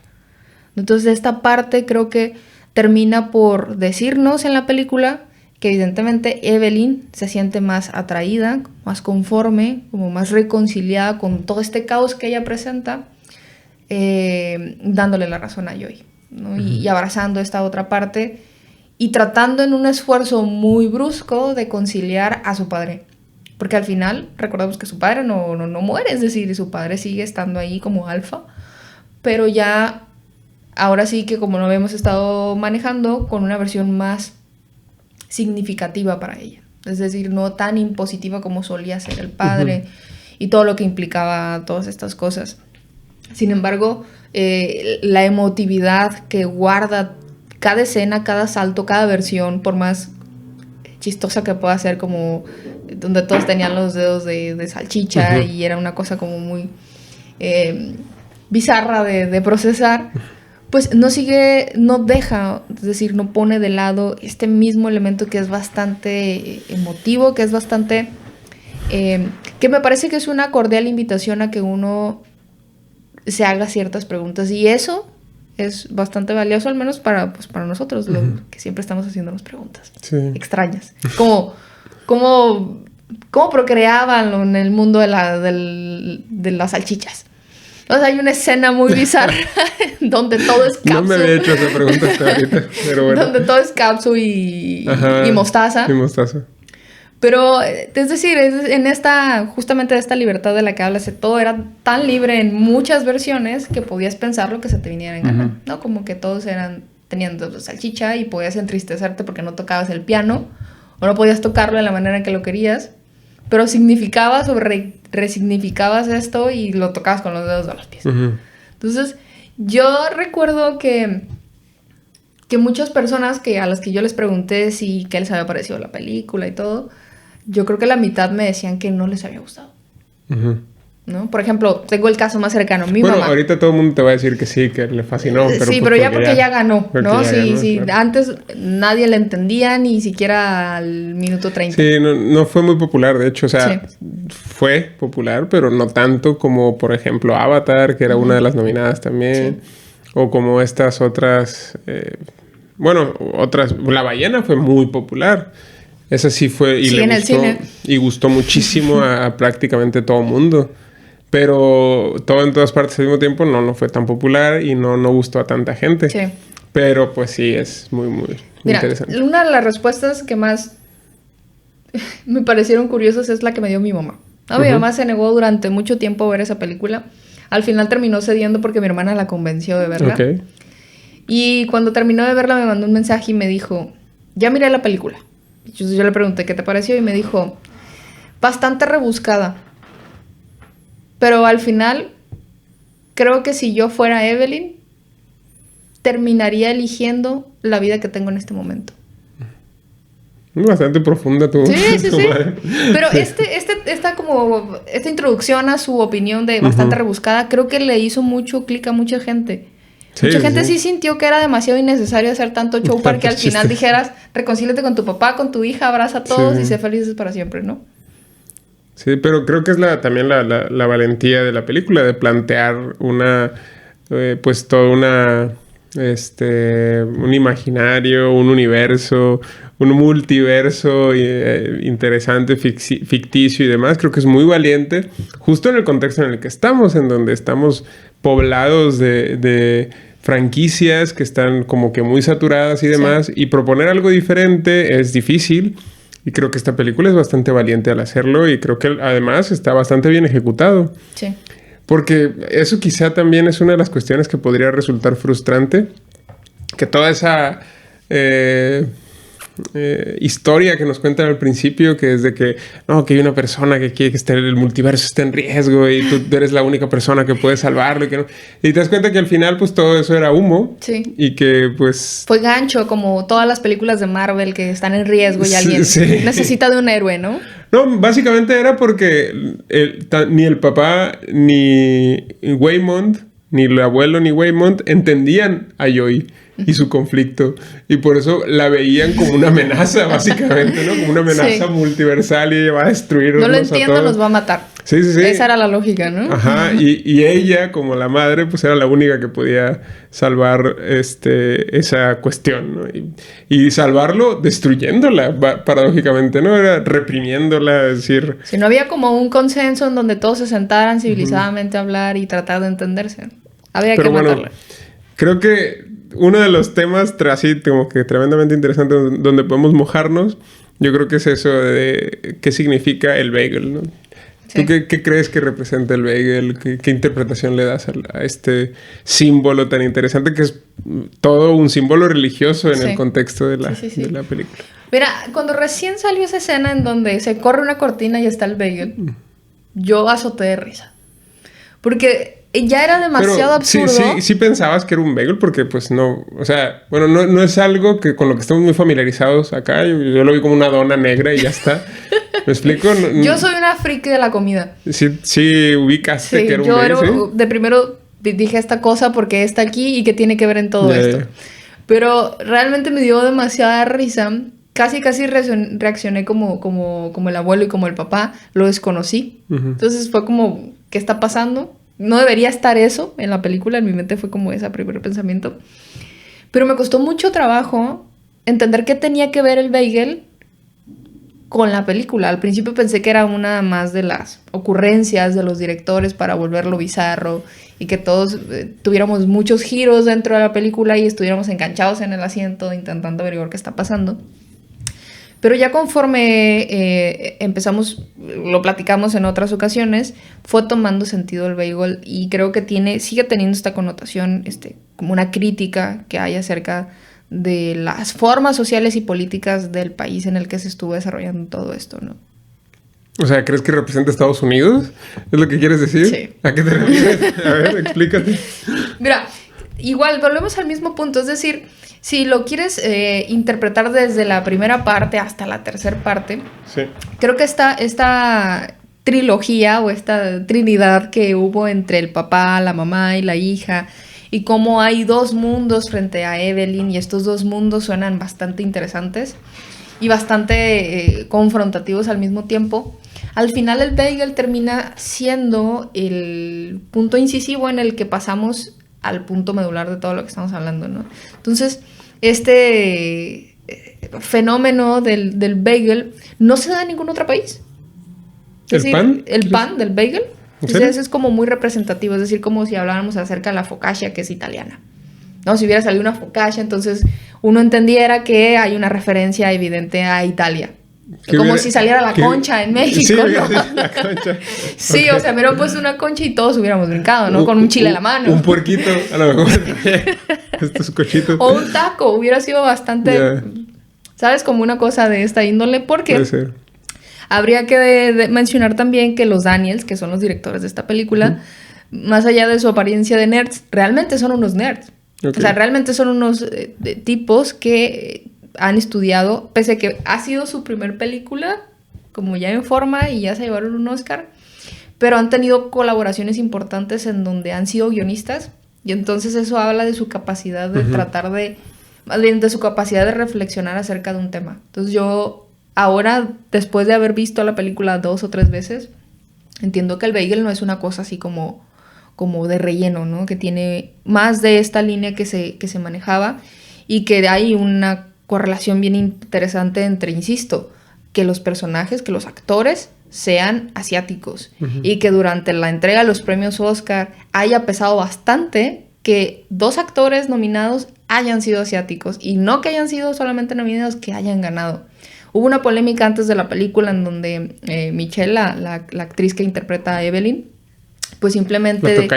Entonces esta parte creo que termina por decirnos en la película que evidentemente Evelyn se siente más atraída, más conforme, como más reconciliada con todo este caos que ella presenta, dándole la razón a Joy, ¿no? Y abrazando esta otra parte y tratando en un esfuerzo muy brusco de conciliar a su padre. Porque al final recordamos que su padre no muere, es decir, su padre sigue estando ahí como alfa, pero ya ahora sí que como lo habíamos estado manejando con una versión más significativa para ella. Es decir, no tan impositiva como solía ser el padre y todo lo que implicaba todas estas cosas. Sin embargo, la emotividad que guarda cada escena, cada salto, cada versión, por más chistosa que pueda ser, como donde todos tenían los dedos de salchicha y era una cosa como muy bizarra de procesar, pues no deja, es decir, no pone de lado este mismo elemento que es bastante emotivo, que es bastante, que me parece que es una cordial invitación a que uno se haga ciertas preguntas, y eso es bastante valioso, al menos para nosotros, que siempre estamos haciéndonos preguntas extrañas, ¿Cómo procreaban en el mundo de las salchichas? O sea, hay una escena muy bizarra donde todo es capsu. No me había hecho esa pregunta hasta ahorita, pero bueno. Donde todo es capsu y mostaza. Y mostaza. Pero, es decir, justamente de esta libertad de la que hablas, todo era tan libre en muchas versiones que podías pensar lo que se te viniera en gana, ¿no? Como que todos tenían salchicha y podías entristecerte porque no tocabas el piano o no podías tocarlo de la manera en que lo querías, pero significabas o resignificabas esto y lo tocabas con los dedos de los pies. Entonces, yo recuerdo que muchas personas a las que yo les pregunté qué les había parecido la película y todo, yo creo que la mitad me decían que no les había gustado. ¿no? Por ejemplo, tengo el caso más cercano, mi bueno, mamá. Ahorita todo el mundo te va a decir que sí, que le fascinó. Pero Sí, pues pero ya porque ya ganó, ¿no? Ya Sí, ganó, sí. claro. Antes nadie le entendía ni siquiera al minuto 30. Sí, no fue muy popular, de hecho, o sea, Sí. fue popular, pero no tanto como, por ejemplo, Avatar, que era una de las nominadas también, o como estas otras, La Ballena fue muy popular. Esa sí fue, y Sí, le en el gustó, cine. y gustó muchísimo a prácticamente todo el mundo. Pero todo en todas partes al mismo tiempo no fue tan popular y no gustó a tanta gente. Sí. Pero pues sí, es muy, muy Mira, interesante. una de las respuestas que más me parecieron curiosas es la que me dio mi mamá. ¿No? Mi mamá se negó durante mucho tiempo a ver esa película. Al final terminó cediendo porque mi hermana la convenció de verla. Ok. Y cuando terminó de verla me mandó un mensaje y me dijo, ya miré la película. Entonces yo le pregunté qué te pareció y me dijo, bastante rebuscada. Pero al final, creo que si yo fuera Evelyn, terminaría eligiendo la vida que tengo en este momento. Bastante profunda tu, Sí. tu madre. Pero esta introducción a su opinión de bastante rebuscada, creo que le hizo mucho clic a mucha gente. Sí, Mucha gente sí. sí sintió que era demasiado innecesario hacer tanto show para que al Tantos final chistes. dijeras, reconcíliate con tu papá, con tu hija, abraza a todos Sí. y sé felices para siempre, ¿no? Sí, pero creo que es también la valentía de la película de plantear pues todo un imaginario, un universo, un multiverso interesante, ficticio y demás. Creo que es muy valiente, justo en el contexto en el que estamos, en donde estamos poblados de franquicias que están como que muy saturadas y demás, y proponer algo diferente es difícil. Y creo que esta película es bastante valiente al hacerlo y creo que además está bastante bien ejecutado. Sí. Porque eso quizá también es una de las cuestiones que podría resultar frustrante. Que toda esa historia que nos cuentan al principio, que es de que hay una persona que quiere que el multiverso esté en riesgo y tú eres la única persona que puede salvarlo. Y te das cuenta que al final pues todo eso era humo. Sí. Y que pues... Fue gancho, como todas las películas de Marvel que están en riesgo y alguien necesita de un héroe, ¿no? No, básicamente era porque ni el papá, ni Waymond, ni el abuelo, ni Waymond entendían a Joy y su conflicto. Y por eso la veían como una amenaza, básicamente, ¿no? Como una amenaza multiversal y va a destruirnos No lo entiendo, a todos. nos va a matar. Sí. Esa era la lógica, ¿no? Ajá, y ella, como la madre, pues era la única que podía salvar esa cuestión, ¿no? Y salvarlo destruyéndola, paradójicamente, ¿no? Era reprimiéndola, es decir... Si no había como un consenso en donde todos se sentaran civilizadamente a hablar y tratar de entenderse. Había que matarla. Creo que uno de los temas así como que tremendamente interesante donde podemos mojarnos, yo creo que es eso de qué significa el bagel, ¿no? Sí. ¿Tú qué crees que representa el bagel? ¿Qué interpretación le das a este símbolo tan interesante que es todo un símbolo religioso en el contexto de la película? Mira, cuando recién salió esa escena en donde se corre una cortina y está el bagel, yo azoté de risa. Porque ya era demasiado absurdo. Sí pensabas que era un bagel porque pues no... O sea, bueno, no es algo con lo que estamos muy familiarizados acá. Yo lo vi como una dona negra y ya está. ¿Me explico? Yo soy una friki de la comida. Sí ubicaste que era un bagel, yo de primero dije esta cosa porque está aquí y que tiene que ver en todo esto. Pero realmente me dio demasiada risa. Casi reaccioné como el abuelo y como el papá. Lo desconocí. Entonces fue como, ¿qué está pasando? No debería estar eso en la película. En mi mente fue como ese primer pensamiento. Pero me costó mucho trabajo entender qué tenía que ver el bagel con la película. Al principio pensé que era una más de las ocurrencias de los directores para volverlo bizarro y que todos tuviéramos muchos giros dentro de la película y estuviéramos enganchados en el asiento intentando averiguar qué está pasando. Pero ya conforme empezamos, lo platicamos en otras ocasiones, fue tomando sentido el bagel y creo que sigue teniendo esta connotación, como una crítica que hay acerca de las formas sociales y políticas del país en el que se estuvo desarrollando todo esto, ¿no? O sea, ¿crees que representa a Estados Unidos? ¿Es lo que quieres decir? Sí. ¿A qué te refieres? A ver, explícate. Mira, igual volvemos al mismo punto, es decir, si lo quieres interpretar desde la primera parte hasta la tercera parte, creo que esta trilogía o esta trinidad que hubo entre el papá, la mamá y la hija, y cómo hay dos mundos frente a Evelyn, y estos dos mundos suenan bastante interesantes y bastante confrontativos al mismo tiempo. Al final el bagel termina siendo el punto incisivo en el que pasamos al punto medular de todo lo que estamos hablando, ¿no? Entonces, este fenómeno del bagel no se da en ningún otro país. Es decir, el pan del bagel. Entonces es como muy representativo, es decir, como si habláramos acerca de la focaccia, que es italiana. ¿No? Si hubiera salido una focaccia, entonces uno entendiera que hay una referencia evidente a Italia. Como si saliera la concha en México, sí, ¿no? La concha. Sí, okay. O sea, me hubieran puesto una concha y todos hubiéramos brincado, ¿no? Con un chile en la mano. Un puerquito, a lo mejor. Estos cochitos. O un taco, hubiera sido bastante, ¿sabes? Como una cosa de esta índole, porque puede ser. Habría que mencionar también que los Daniels, que son los directores de esta película, más allá de su apariencia de nerds, realmente son unos nerds. Okay. O sea, realmente son unos tipos que han estudiado, pese a que ha sido su primer película, como ya en forma, y ya se llevaron un Oscar, pero han tenido colaboraciones importantes en donde han sido guionistas, y entonces eso habla de su capacidad de tratar de, más bien de su capacidad de reflexionar acerca de un tema. Entonces yo ahora, después de haber visto la película 2 o 3 veces, entiendo que el bagel no es una cosa así como de relleno, ¿no? Que tiene más de esta línea que se manejaba, y que hay una correlación bien interesante entre, insisto, que los personajes, que los actores sean asiáticos, y que durante la entrega de los premios Oscar haya pesado bastante que 2 actores nominados hayan sido asiáticos, y no que hayan sido solamente nominados, que hayan ganado. Hubo una polémica antes de la película en donde Michelle, la actriz que interpreta a Evelyn, pues simplemente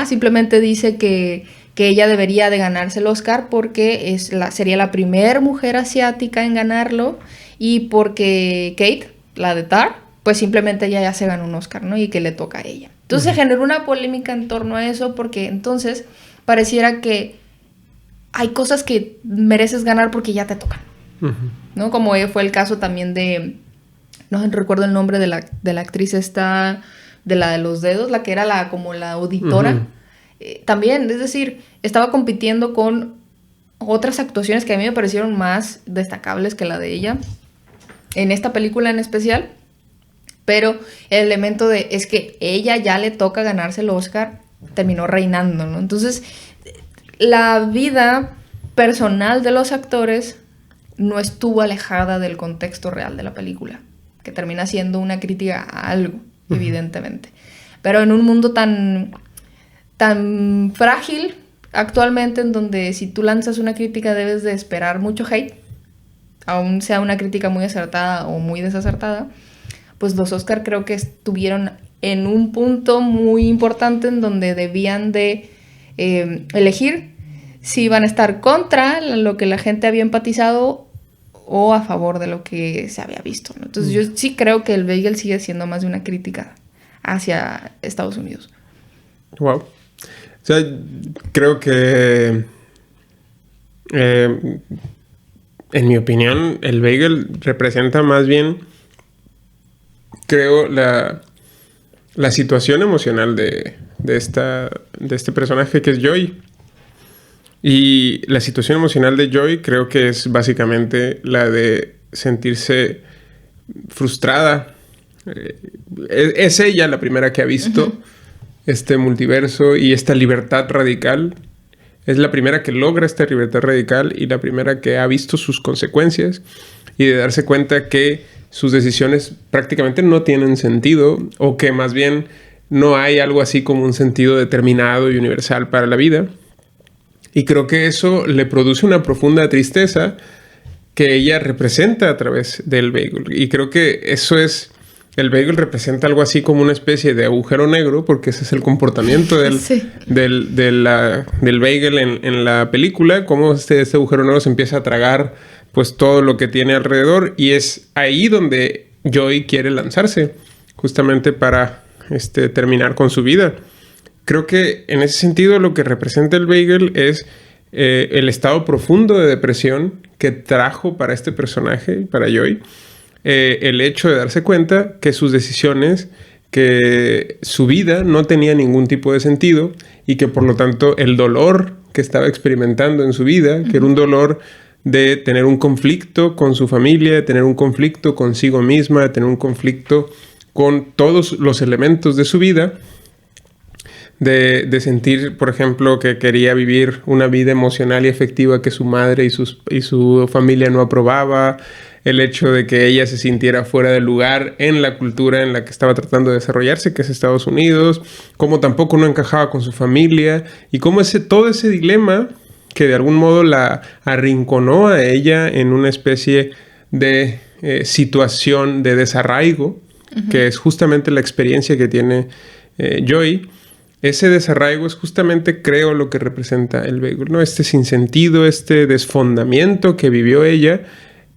simplemente dice que ella debería de ganarse el Oscar porque sería la primera mujer asiática en ganarlo, y porque Kate, la de Tar, pues simplemente ella ya se ganó un Oscar, ¿no? Y que le toca a ella. Entonces se generó una polémica en torno a eso, porque entonces pareciera que hay cosas que mereces ganar porque ya te tocan. ¿No? Como fue el caso también de... No recuerdo el nombre de la actriz esta... De la de los dedos, la que era como la auditora. También, es decir, estaba compitiendo con otras actuaciones que a mí me parecieron más destacables que la de ella. En esta película en especial. Pero el elemento es que ella ya le toca ganarse el Oscar, terminó reinando, ¿no? Entonces, la vida personal de los actores no estuvo alejada del contexto real de la película, que termina siendo una crítica a algo, evidentemente. Pero en un mundo tan frágil actualmente, en donde si tú lanzas una crítica debes de esperar mucho hate, aun sea una crítica muy acertada o muy desacertada, pues los Oscar creo que estuvieron en un punto muy importante en donde debían de elegir si iban a estar contra lo que la gente había empatizado o a favor de lo que se había visto, ¿no? Entonces yo sí creo que el bagel sigue siendo más de una crítica hacia Estados Unidos. Wow. O sea, creo que en mi opinión el bagel representa más bien, creo, la situación emocional de este personaje que es Joy. Y la situación emocional de Joy creo que es básicamente la de sentirse frustrada. Es ella la primera que ha visto este multiverso y esta libertad radical. Es la primera que logra esta libertad radical y la primera que ha visto sus consecuencias y de darse cuenta que sus decisiones prácticamente no tienen sentido, o que más bien no hay algo así como un sentido determinado y universal para la vida. Y creo que eso le produce una profunda tristeza que ella representa a través del bagel. Y creo que eso es... El bagel representa algo así como una especie de agujero negro, porque ese es el comportamiento del bagel en la película. Cómo este agujero negro se empieza a tragar pues todo lo que tiene alrededor. Y es ahí donde Joy quiere lanzarse, justamente para terminar con su vida. Creo que en ese sentido lo que representa el bagel es el estado profundo de depresión que trajo para este personaje, para Joy, el hecho de darse cuenta que sus decisiones, que su vida no tenía ningún tipo de sentido y que por lo tanto el dolor que estaba experimentando en su vida, que era un dolor de tener un conflicto con su familia, de tener un conflicto consigo misma, de tener un conflicto con todos los elementos de su vida, de sentir, por ejemplo, que quería vivir una vida emocional y afectiva que su madre y su familia no aprobaba, el hecho de que ella se sintiera fuera de lugar en la cultura en la que estaba tratando de desarrollarse, que es Estados Unidos, cómo tampoco no encajaba con su familia, y cómo todo ese dilema que de algún modo la arrinconó a ella en una especie de situación de desarraigo, que es justamente la experiencia que tiene Joy. Ese desarraigo es justamente, creo, lo que representa el bagel, ¿no? Este sinsentido, este desfondamiento que vivió ella,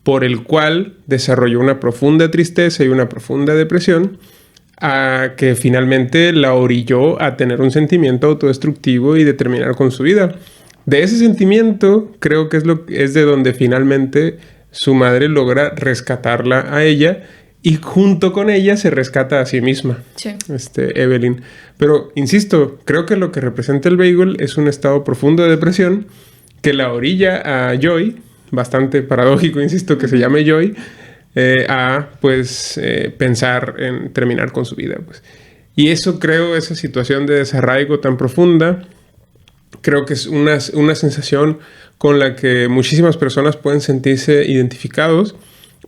por el cual desarrolló una profunda tristeza y una profunda depresión, que finalmente la orilló a tener un sentimiento autodestructivo y de terminar con su vida. De ese sentimiento, creo que es de donde finalmente su madre logra rescatarla a ella, y junto con ella se rescata a sí misma, sí. Evelyn. Pero, insisto, creo que lo que representa el bagel es un estado profundo de depresión que la orilla a Joy, bastante paradójico, insisto, que se llame Joy, a pensar en terminar con su vida. Pues. Y eso, creo, esa situación de desarraigo tan profunda, creo que es una sensación con la que muchísimas personas pueden sentirse identificados,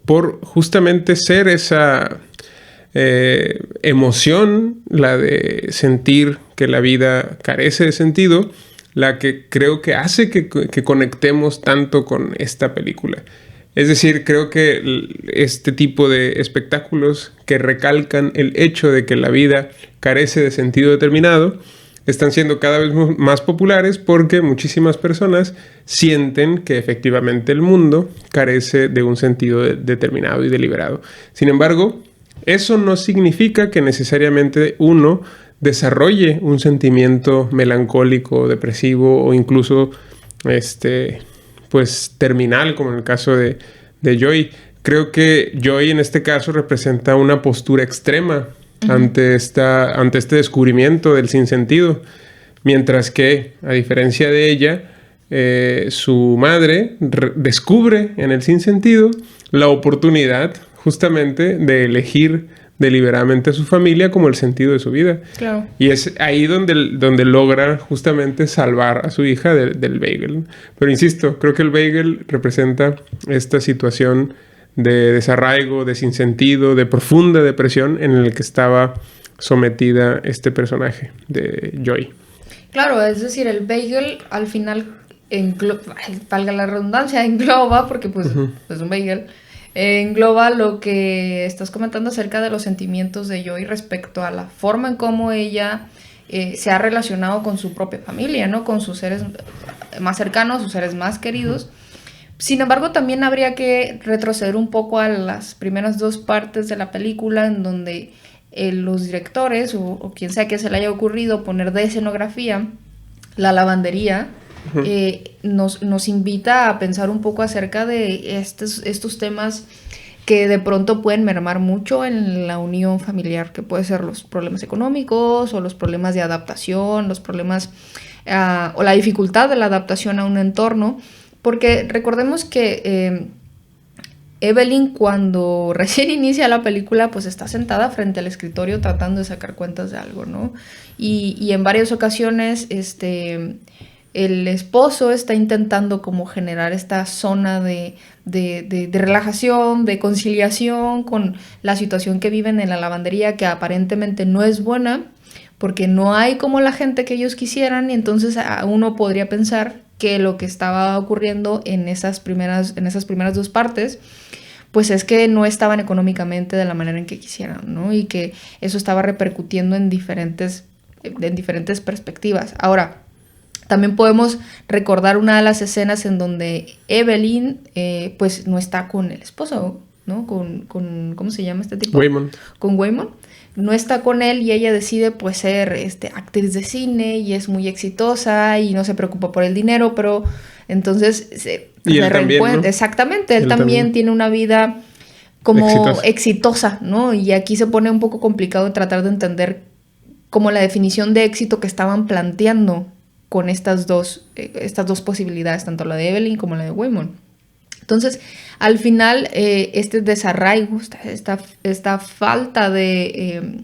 por justamente ser esa emoción, la de sentir que la vida carece de sentido, la que creo que hace que conectemos tanto con esta película. Es decir, creo que este tipo de espectáculos que recalcan el hecho de que la vida carece de sentido determinado están siendo cada vez más populares porque muchísimas personas sienten que efectivamente el mundo carece de un sentido determinado y deliberado. Sin embargo, eso no significa que necesariamente uno desarrolle un sentimiento melancólico, depresivo o incluso terminal, como en el caso de Joy. Creo que Joy en este caso representa una postura extrema ante este descubrimiento del sinsentido, mientras que, a diferencia de ella, su madre descubre en el sinsentido la oportunidad justamente de elegir deliberadamente a su familia como el sentido de su vida. Claro. Y es ahí donde logra justamente salvar a su hija del bagel. Pero insisto, creo que el bagel representa esta situación de desarraigo, de sinsentido, de profunda depresión en el que estaba sometida este personaje de Joy. Claro, es decir, el bagel al final valga la redundancia, engloba, porque pues es un bagel, engloba lo que estás comentando acerca de los sentimientos de Joy respecto a la forma en cómo ella se ha relacionado con su propia familia, ¿no? Con sus seres más cercanos, sus seres más queridos. Sin embargo, también habría que retroceder un poco a las primeras dos partes de la película, en donde los directores o quien sea que se le haya ocurrido poner de escenografía la lavandería, nos invita a pensar un poco acerca de estos temas que de pronto pueden mermar mucho en la unión familiar, que pueden ser los problemas económicos o los problemas de adaptación, los problemas o la dificultad de la adaptación a un entorno. Porque recordemos que Evelyn, cuando recién inicia la película, pues está sentada frente al escritorio tratando de sacar cuentas de algo, ¿no? Y en varias ocasiones el esposo está intentando como generar esta zona de relajación, de conciliación con la situación que viven en la lavandería, que aparentemente no es buena, porque no hay como la gente que ellos quisieran, y entonces uno podría pensar que lo que estaba ocurriendo en esas primeras dos partes, pues es que no estaban económicamente de la manera en que quisieran, ¿no? Y que eso estaba repercutiendo en diferentes perspectivas. Ahora, también podemos recordar una de las escenas en donde Evelyn, pues no está con el esposo, ¿no? ¿Cómo se llama este tipo? Waymond. Con Waymond. No está con él y ella decide pues ser actriz de cine y es muy exitosa y no se preocupa por el dinero, pero entonces y él también, ¿no? Exactamente, él también tiene una vida como exitosa, ¿no? Y aquí se pone un poco complicado tratar de entender como la definición de éxito que estaban planteando con estas dos posibilidades, tanto la de Evelyn como la de Waymond. Entonces, al final, este desarraigo, esta falta de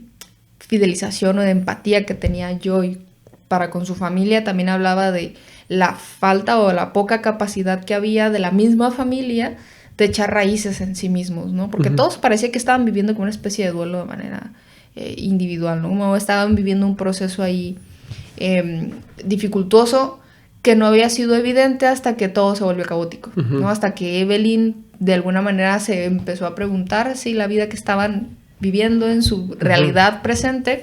fidelización o de empatía que tenía Joy para con su familia, también hablaba de la falta o la poca capacidad que había de la misma familia de echar raíces en sí mismos, ¿no? Porque todos parecía que estaban viviendo como una especie de duelo de manera individual, ¿no? Como estaban viviendo un proceso ahí dificultoso que no había sido evidente hasta que todo se volvió caótico, ¿no? Hasta que Evelyn de alguna manera se empezó a preguntar si la vida que estaban viviendo en su realidad presente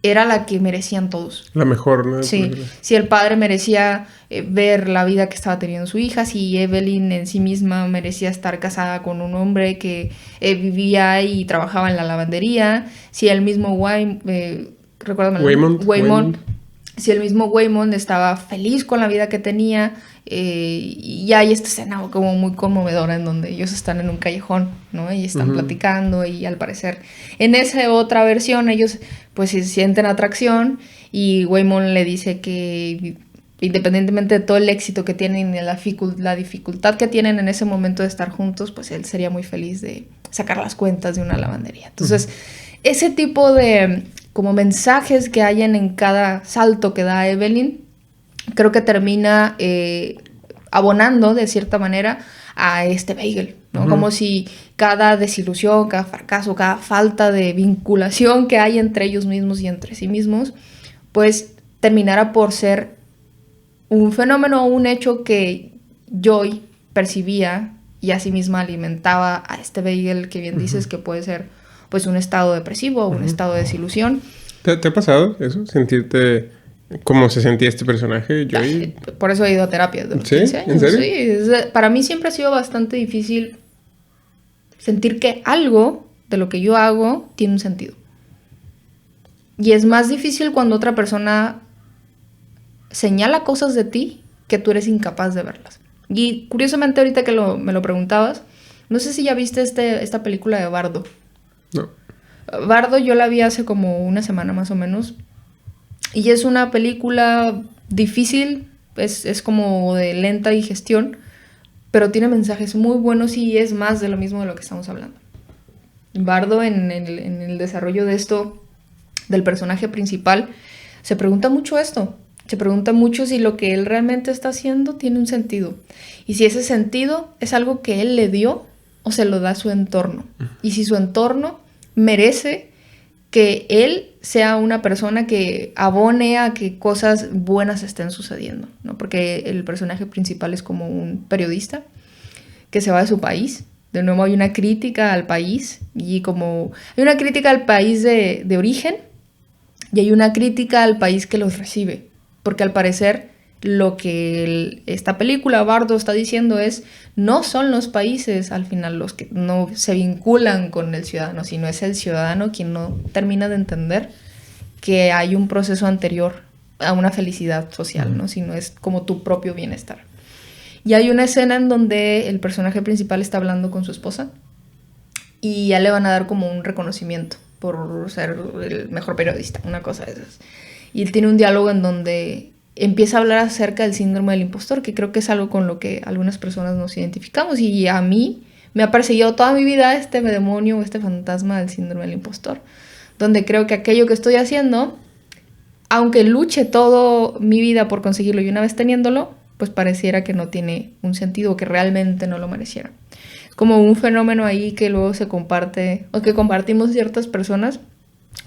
era la que merecían todos. La mejor, ¿no? Sí, si el padre merecía ver la vida que estaba teniendo su hija, si Evelyn en sí misma merecía estar casada con un hombre que vivía y trabajaba en la lavandería, si el mismo Waymond, si el mismo Waymond estaba feliz con la vida que tenía. Y hay esta escena como muy conmovedora en donde ellos están en un callejón, ¿no? Y están platicando y al parecer en esa otra versión ellos pues se sienten atracción y Waymond le dice que independientemente de todo el éxito que tienen y la dificultad que tienen en ese momento de estar juntos, pues él sería muy feliz de sacar las cuentas de una lavandería. Entonces, ese tipo de como mensajes que hay en cada salto que da Evelyn, creo que termina abonando de cierta manera a este bagel, ¿no? Como si cada desilusión, cada fracaso, cada falta de vinculación que hay entre ellos mismos y entre sí mismos, pues terminara por ser un fenómeno o un hecho que Joy percibía y a sí misma alimentaba a este bagel que bien dices que puede ser pues un estado depresivo o un estado de desilusión. ¿Te ha pasado eso? ¿Sentirte cómo se sentía este personaje, Joy? Por eso he ido a terapia de los ¿Sí? 15 años. ¿En serio? Sí, para mí siempre ha sido bastante difícil sentir que algo de lo que yo hago tiene un sentido. Y es más difícil cuando otra persona señala cosas de ti que tú eres incapaz de verlas. Y curiosamente ahorita que me lo preguntabas, no sé si ya viste esta película de Bardo. No. Bardo yo la vi hace como una semana más o menos. Y es una película difícil, es como de lenta digestión, pero tiene mensajes muy buenos y es más de lo mismo de lo que estamos hablando. Bardo en el desarrollo de esto, del personaje principal, se pregunta mucho esto. Se pregunta mucho si lo que él realmente está haciendo tiene un sentido. Y si ese sentido es algo que él le dio o se lo da a su entorno. Y si su entorno merece que él sea una persona que abone a que cosas buenas estén sucediendo, ¿no? Porque el personaje principal es como un periodista que se va de su país. De nuevo hay una crítica al país y como hay una crítica al país de origen y hay una crítica al país que los recibe. Porque al parecer lo que esta película Bardo está diciendo es no son los países al final los que no se vinculan con el ciudadano, sino es el ciudadano quien no termina de entender que hay un proceso anterior a una felicidad social, ¿no? Sino es como tu propio bienestar. Y hay una escena en donde el personaje principal está hablando con su esposa y ya le van a dar como un reconocimiento por ser el mejor periodista, una cosa de esas. Y él tiene un diálogo en donde empieza a hablar acerca del síndrome del impostor, que creo que es algo con lo que algunas personas nos identificamos. Y a mí me ha perseguido toda mi vida este demonio, este fantasma del síndrome del impostor, donde creo que aquello que estoy haciendo, aunque luche toda mi vida por conseguirlo y una vez teniéndolo, pues pareciera que no tiene un sentido, que realmente no lo mereciera. Es como un fenómeno ahí que luego se comparte, o que compartimos ciertas personas,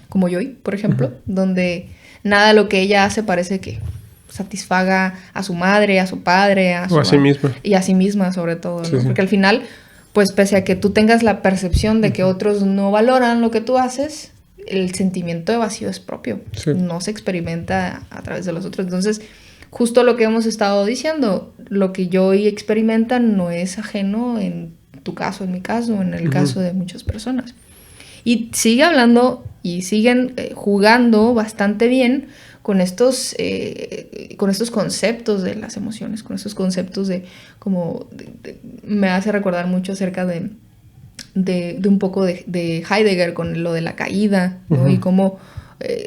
como Joy, por ejemplo, donde nada de lo que ella hace parece que satisfaga a su madre, a su padre, o a sí misma. Y a sí misma sobre todo, ¿no? Sí. Porque al final, pues pese a que tú tengas la percepción de que otros no valoran lo que tú haces, el sentimiento de vacío es propio. Sí. No se experimenta a través de los otros. Entonces, justo lo que hemos estado diciendo, lo que Joy experimenta no es ajeno en tu caso, en mi caso, en el caso de muchas personas. Y sigue hablando y siguen jugando bastante bien con estos conceptos de las emociones, con estos conceptos de como... me hace recordar mucho acerca de de un poco de Heidegger con lo de la caída, ¿no? Y cómo,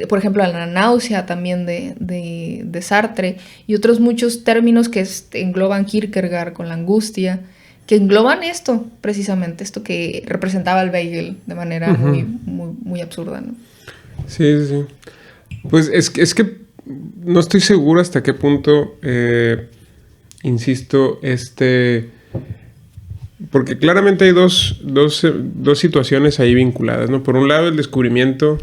por ejemplo, la náusea también de Sartre, y otros muchos términos que engloban Kierkegaard con la angustia, que engloban esto, precisamente, esto que representaba el bagel de manera muy, muy, muy absurda, ¿no? Sí, sí. Pues es que no estoy seguro hasta qué punto, insisto, porque claramente hay dos situaciones ahí vinculadas, ¿no? Por un lado, el descubrimiento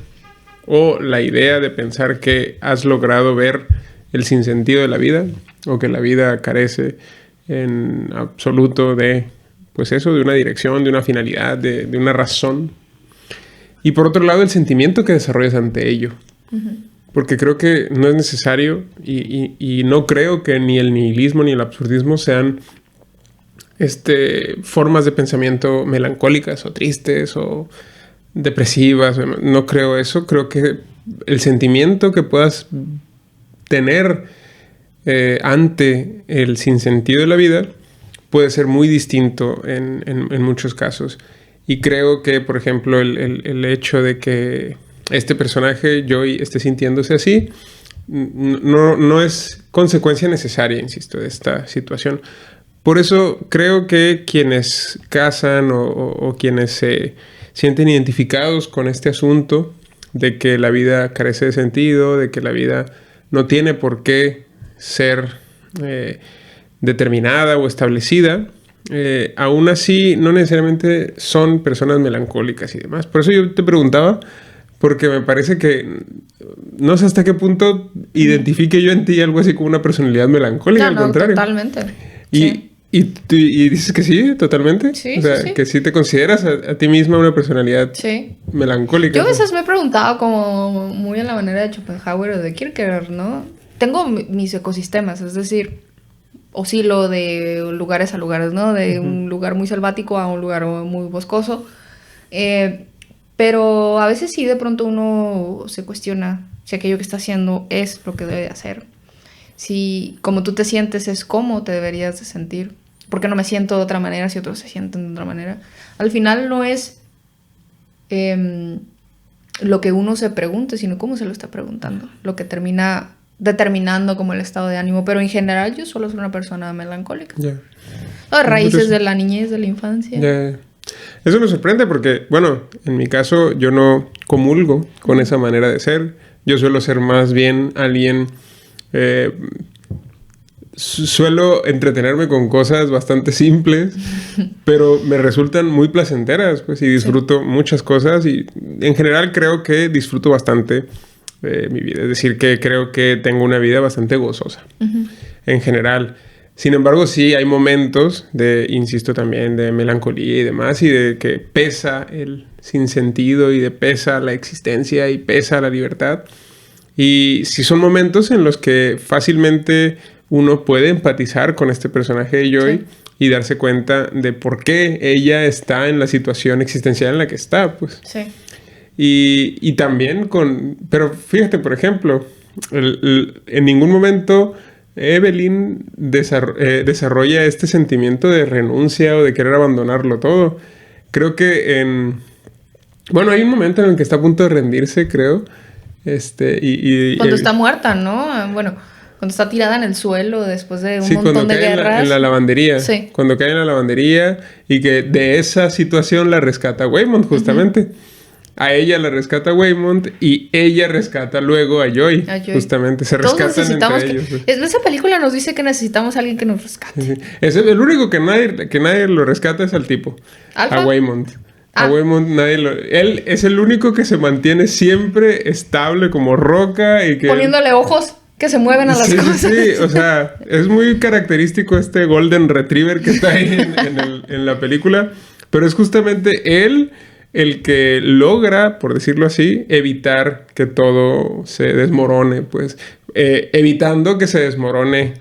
o la idea de pensar que has logrado ver el sinsentido de la vida, o que la vida carece en absoluto de, pues eso, de una dirección, de una finalidad, de una razón. Y por otro lado, el sentimiento que desarrollas ante ello. Porque creo que no es necesario, y no creo que ni el nihilismo ni el absurdismo sean formas de pensamiento melancólicas o tristes o depresivas. No creo eso. Creo que el sentimiento que puedas tener ante el sinsentido de la vida puede ser muy distinto en muchos casos. Y creo que, por ejemplo, el hecho de que este personaje, Joy, esté sintiéndose así, no es consecuencia necesaria, insisto, de esta situación. Por eso creo que quienes casan o quienes se sienten identificados con este asunto de que la vida carece de sentido, de que la vida no tiene por qué ser determinada o establecida, aún así no necesariamente son personas melancólicas y demás. Por eso yo te preguntaba, porque me parece que no sé hasta qué punto identifique yo en ti algo así como una personalidad melancólica. No, al contrario. Totalmente. Y dices que sí, totalmente. Sí, o sea, sí. que sí te consideras a ti misma una personalidad melancólica. Yo a veces me he preguntado como muy en la manera de Schopenhauer o de Kierkegaard, ¿no? Tengo mis ecosistemas, es decir, oscilo de lugares a lugares, ¿no? De un lugar muy selvático a un lugar muy boscoso. Pero a veces sí de pronto uno se cuestiona si aquello que está haciendo es lo que debe de hacer. Si como tú te sientes es cómo te deberías de sentir. ¿Por qué no me siento de otra manera si otros se sienten de otra manera? Al final no es lo que uno se pregunte, sino cómo se lo está preguntando. Lo que termina determinando como el estado de ánimo. Pero en general yo solo soy una persona melancólica. Yeah. Las raíces de la niñez, de la infancia. Yeah. Eso me sorprende porque, bueno, en mi caso yo no comulgo con esa manera de ser. Yo suelo ser más bien alguien... suelo entretenerme con cosas bastante simples, pero me resultan muy placenteras, pues, y disfruto muchas cosas, y en general creo que disfruto bastante mi vida. Es decir, que creo que tengo una vida bastante gozosa, en general. Sin embargo, sí hay momentos insisto también, de melancolía y demás, y de que pesa el sinsentido, y de pesa la existencia, y pesa la libertad. Y sí son momentos en los que fácilmente uno puede empatizar con este personaje de Joy y darse cuenta de por qué ella está en la situación existencial en la que está, pues. Sí. Y también pero fíjate, por ejemplo, en ningún momento Evelyn desarrolla este sentimiento de renuncia o de querer abandonarlo todo. Creo que bueno, hay un momento en el que está a punto de rendirse, creo. Cuando está muerta, ¿no? Bueno, cuando está tirada en el suelo después de un montón de guerras. En la lavandería. Sí. Cuando cae en la lavandería y que de esa situación la rescata Waymond, justamente. A ella la rescata Waymond y ella rescata luego a Joy. Justamente, se rescatan entre ellos. Esa película nos dice que necesitamos a alguien que nos rescate. Sí. Es el único que nadie lo rescata es al tipo. ¿Alfa? A Waymond. A Waymond él es el único que se mantiene siempre estable como roca y que... Poniéndole ojos que se mueven a las cosas. Sí, o sea, es muy característico este Golden Retriever que está ahí en la película, pero es justamente él el que logra, por decirlo así, evitar que todo se desmorone, pues, evitando que se desmorone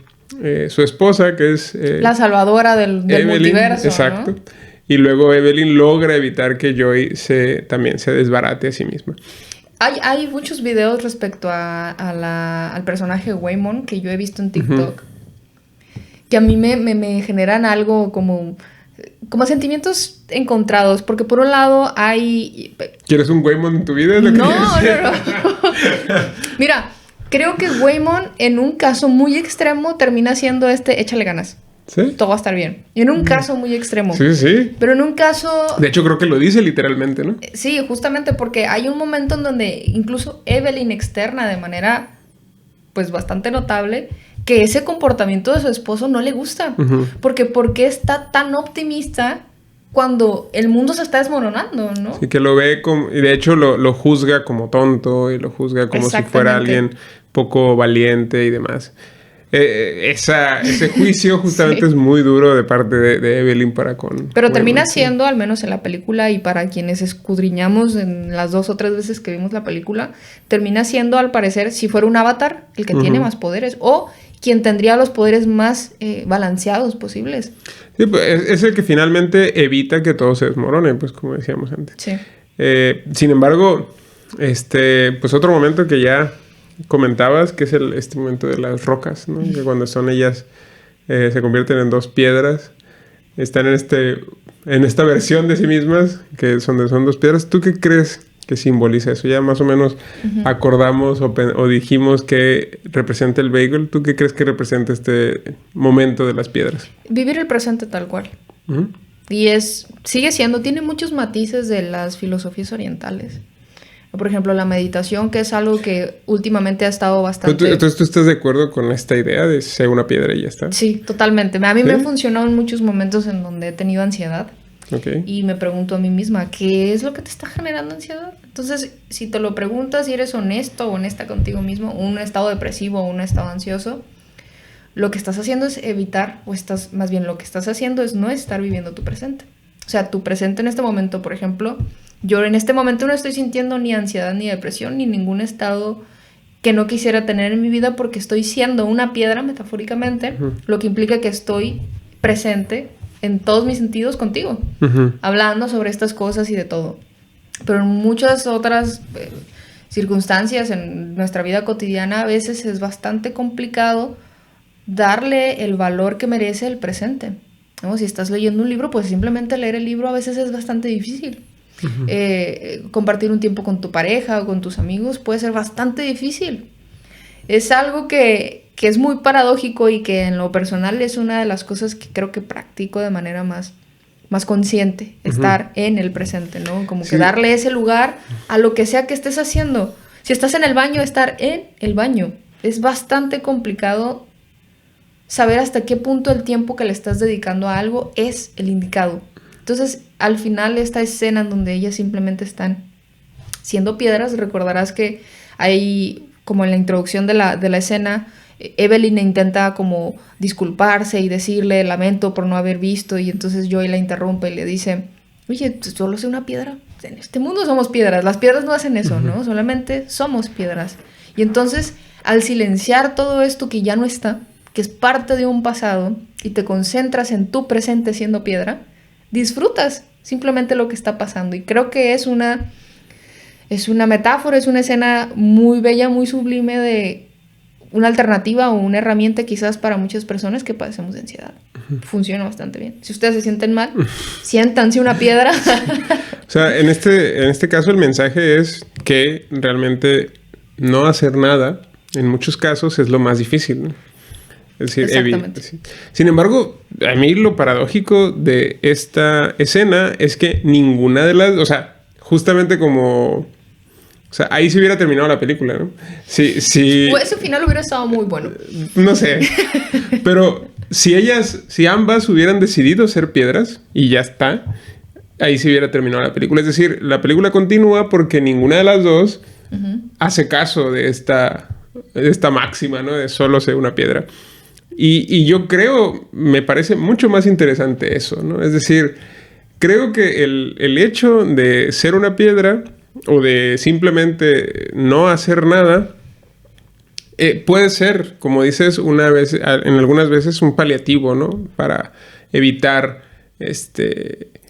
su esposa, que es... la salvadora del Evelyn, multiverso, exacto. ¿no? Y luego Evelyn logra evitar que Joy también se desbarate a sí misma. Hay muchos videos respecto al personaje Waymond que yo he visto en TikTok que a mí me generan algo como sentimientos encontrados, porque por un lado hay... ¿Quieres un Waymond en tu vida? No. Mira, creo que Waymond en un caso muy extremo termina siendo échale ganas. ¿Sí? Todo va a estar bien. En un caso muy extremo. Sí. Pero en un caso... De hecho, creo que lo dice literalmente, ¿no? Sí, justamente porque hay un momento en donde incluso Evelyn externa de manera, pues, bastante notable, que ese comportamiento de su esposo no le gusta. Uh-huh. Porque ¿por qué está tan optimista cuando el mundo se está desmoronando, no? Sí, que lo ve como... Y de hecho lo juzga como tonto y lo juzga como si fuera alguien poco valiente y demás. Ese juicio justamente sí. Es muy duro de parte de Evelyn para con... Pero termina siendo, al menos en la película, y para quienes escudriñamos en las 2 o 3 veces que vimos la película, termina siendo, al parecer, si fuera un avatar, el que tiene más poderes, o quien tendría los poderes más balanceados posibles. Sí, pues es el que finalmente evita que todo se desmorone, pues como decíamos antes. Sí. Sin embargo, pues otro momento que ya comentabas, que es este momento de las rocas, ¿no? Que cuando son ellas, se convierten en 2 piedras, están en esta versión de sí mismas, que son 2 piedras. ¿Tú qué crees que simboliza eso? Ya más o menos acordamos o dijimos que representa el bagel. ¿Tú qué crees que representa este momento de las piedras? Vivir el presente tal cual. Uh-huh. Y tiene muchos matices de las filosofías orientales. Por ejemplo, la meditación, que es algo que últimamente ha estado bastante... Entonces, ¿tú estás de acuerdo con esta idea de ser una piedra y ya está? Sí, totalmente. A mí me ha funcionado en muchos momentos en donde he tenido ansiedad. Okay. Y me pregunto a mí misma, ¿qué es lo que te está generando ansiedad? Entonces, si te lo preguntas, si eres honesto o honesta contigo mismo, un estado depresivo o un estado ansioso, lo que estás haciendo es evitar, lo que estás haciendo es no estar viviendo tu presente. O sea, tu presente en este momento, por ejemplo... Yo en este momento no estoy sintiendo ni ansiedad, ni depresión, ni ningún estado que no quisiera tener en mi vida porque estoy siendo una piedra, metafóricamente, lo que implica que estoy presente en todos mis sentidos contigo, hablando sobre estas cosas y de todo. Pero en muchas otras circunstancias en nuestra vida cotidiana a veces es bastante complicado darle el valor que merece el presente, ¿no? Si estás leyendo un libro, pues simplemente leer el libro a veces es bastante difícil. Compartir un tiempo con tu pareja o con tus amigos puede ser bastante difícil. Es algo que es muy paradójico y que en lo personal es una de las cosas que creo que practico de manera más consciente, estar en el presente, ¿no? Como que darle ese lugar a lo que sea que estés haciendo. Si estás en el baño, estar en el baño. Es bastante complicado saber hasta qué punto el tiempo que le estás dedicando a algo es el indicado. Entonces, al final, esta escena en donde ellas simplemente están siendo piedras, recordarás que hay, como en la introducción de la escena, Evelyn intenta como disculparse y decirle lamento por no haber visto, y entonces Joy la interrumpe y le dice, oye, solo soy una piedra, en este mundo somos piedras, las piedras no hacen eso, ¿no? Solamente somos piedras. Y entonces, al silenciar todo esto que ya no está, que es parte de un pasado, y te concentras en tu presente siendo piedra, disfrutas simplemente lo que está pasando. Y creo que es una metáfora, es una escena muy bella, muy sublime de una alternativa o una herramienta quizás para muchas personas que padecemos de ansiedad. Funciona bastante bien. Si ustedes se sienten mal, siéntanse una piedra. O sea, en este caso el mensaje es que realmente no hacer nada, en muchos casos, es lo más difícil, ¿no? Es decir, exactamente. Sin embargo, a mí lo paradójico de esta escena es que ninguna de las... O sea, justamente como... O sea, ahí se hubiera terminado la película, ¿no? Sí. Pues ese final hubiera estado muy bueno. No sé. Pero si ambas hubieran decidido ser piedras y ya está, ahí se hubiera terminado la película. Es decir, la película continúa porque ninguna de las dos hace caso de esta máxima, ¿no? De solo ser una piedra. Y yo creo, me parece mucho más interesante eso, ¿no? Es decir, creo que el hecho de ser una piedra o de simplemente no hacer nada puede ser, como dices, en algunas veces un paliativo, ¿no? Para evitar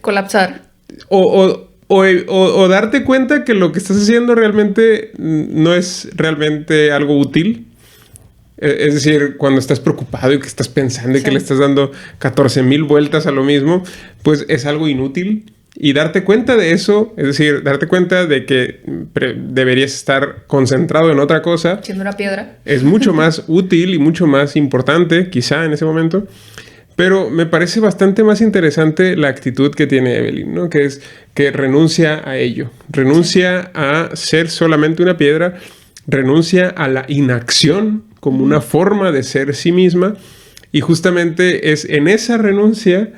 colapsar. O darte cuenta que lo que estás haciendo realmente no es realmente algo útil. Es decir, cuando estás preocupado y que estás pensando y que le estás dando 14,000 vueltas a lo mismo, pues es algo inútil. Y darte cuenta de eso, es decir, darte cuenta de que deberías estar concentrado en otra cosa. Siendo una piedra. Es mucho más útil y mucho más importante, quizá en ese momento. Pero me parece bastante más interesante la actitud que tiene Evelyn, ¿no? Que es que renuncia a ello. Renuncia a ser solamente una piedra. Renuncia a la inacción como una forma de ser sí misma. Y justamente es en esa renuncia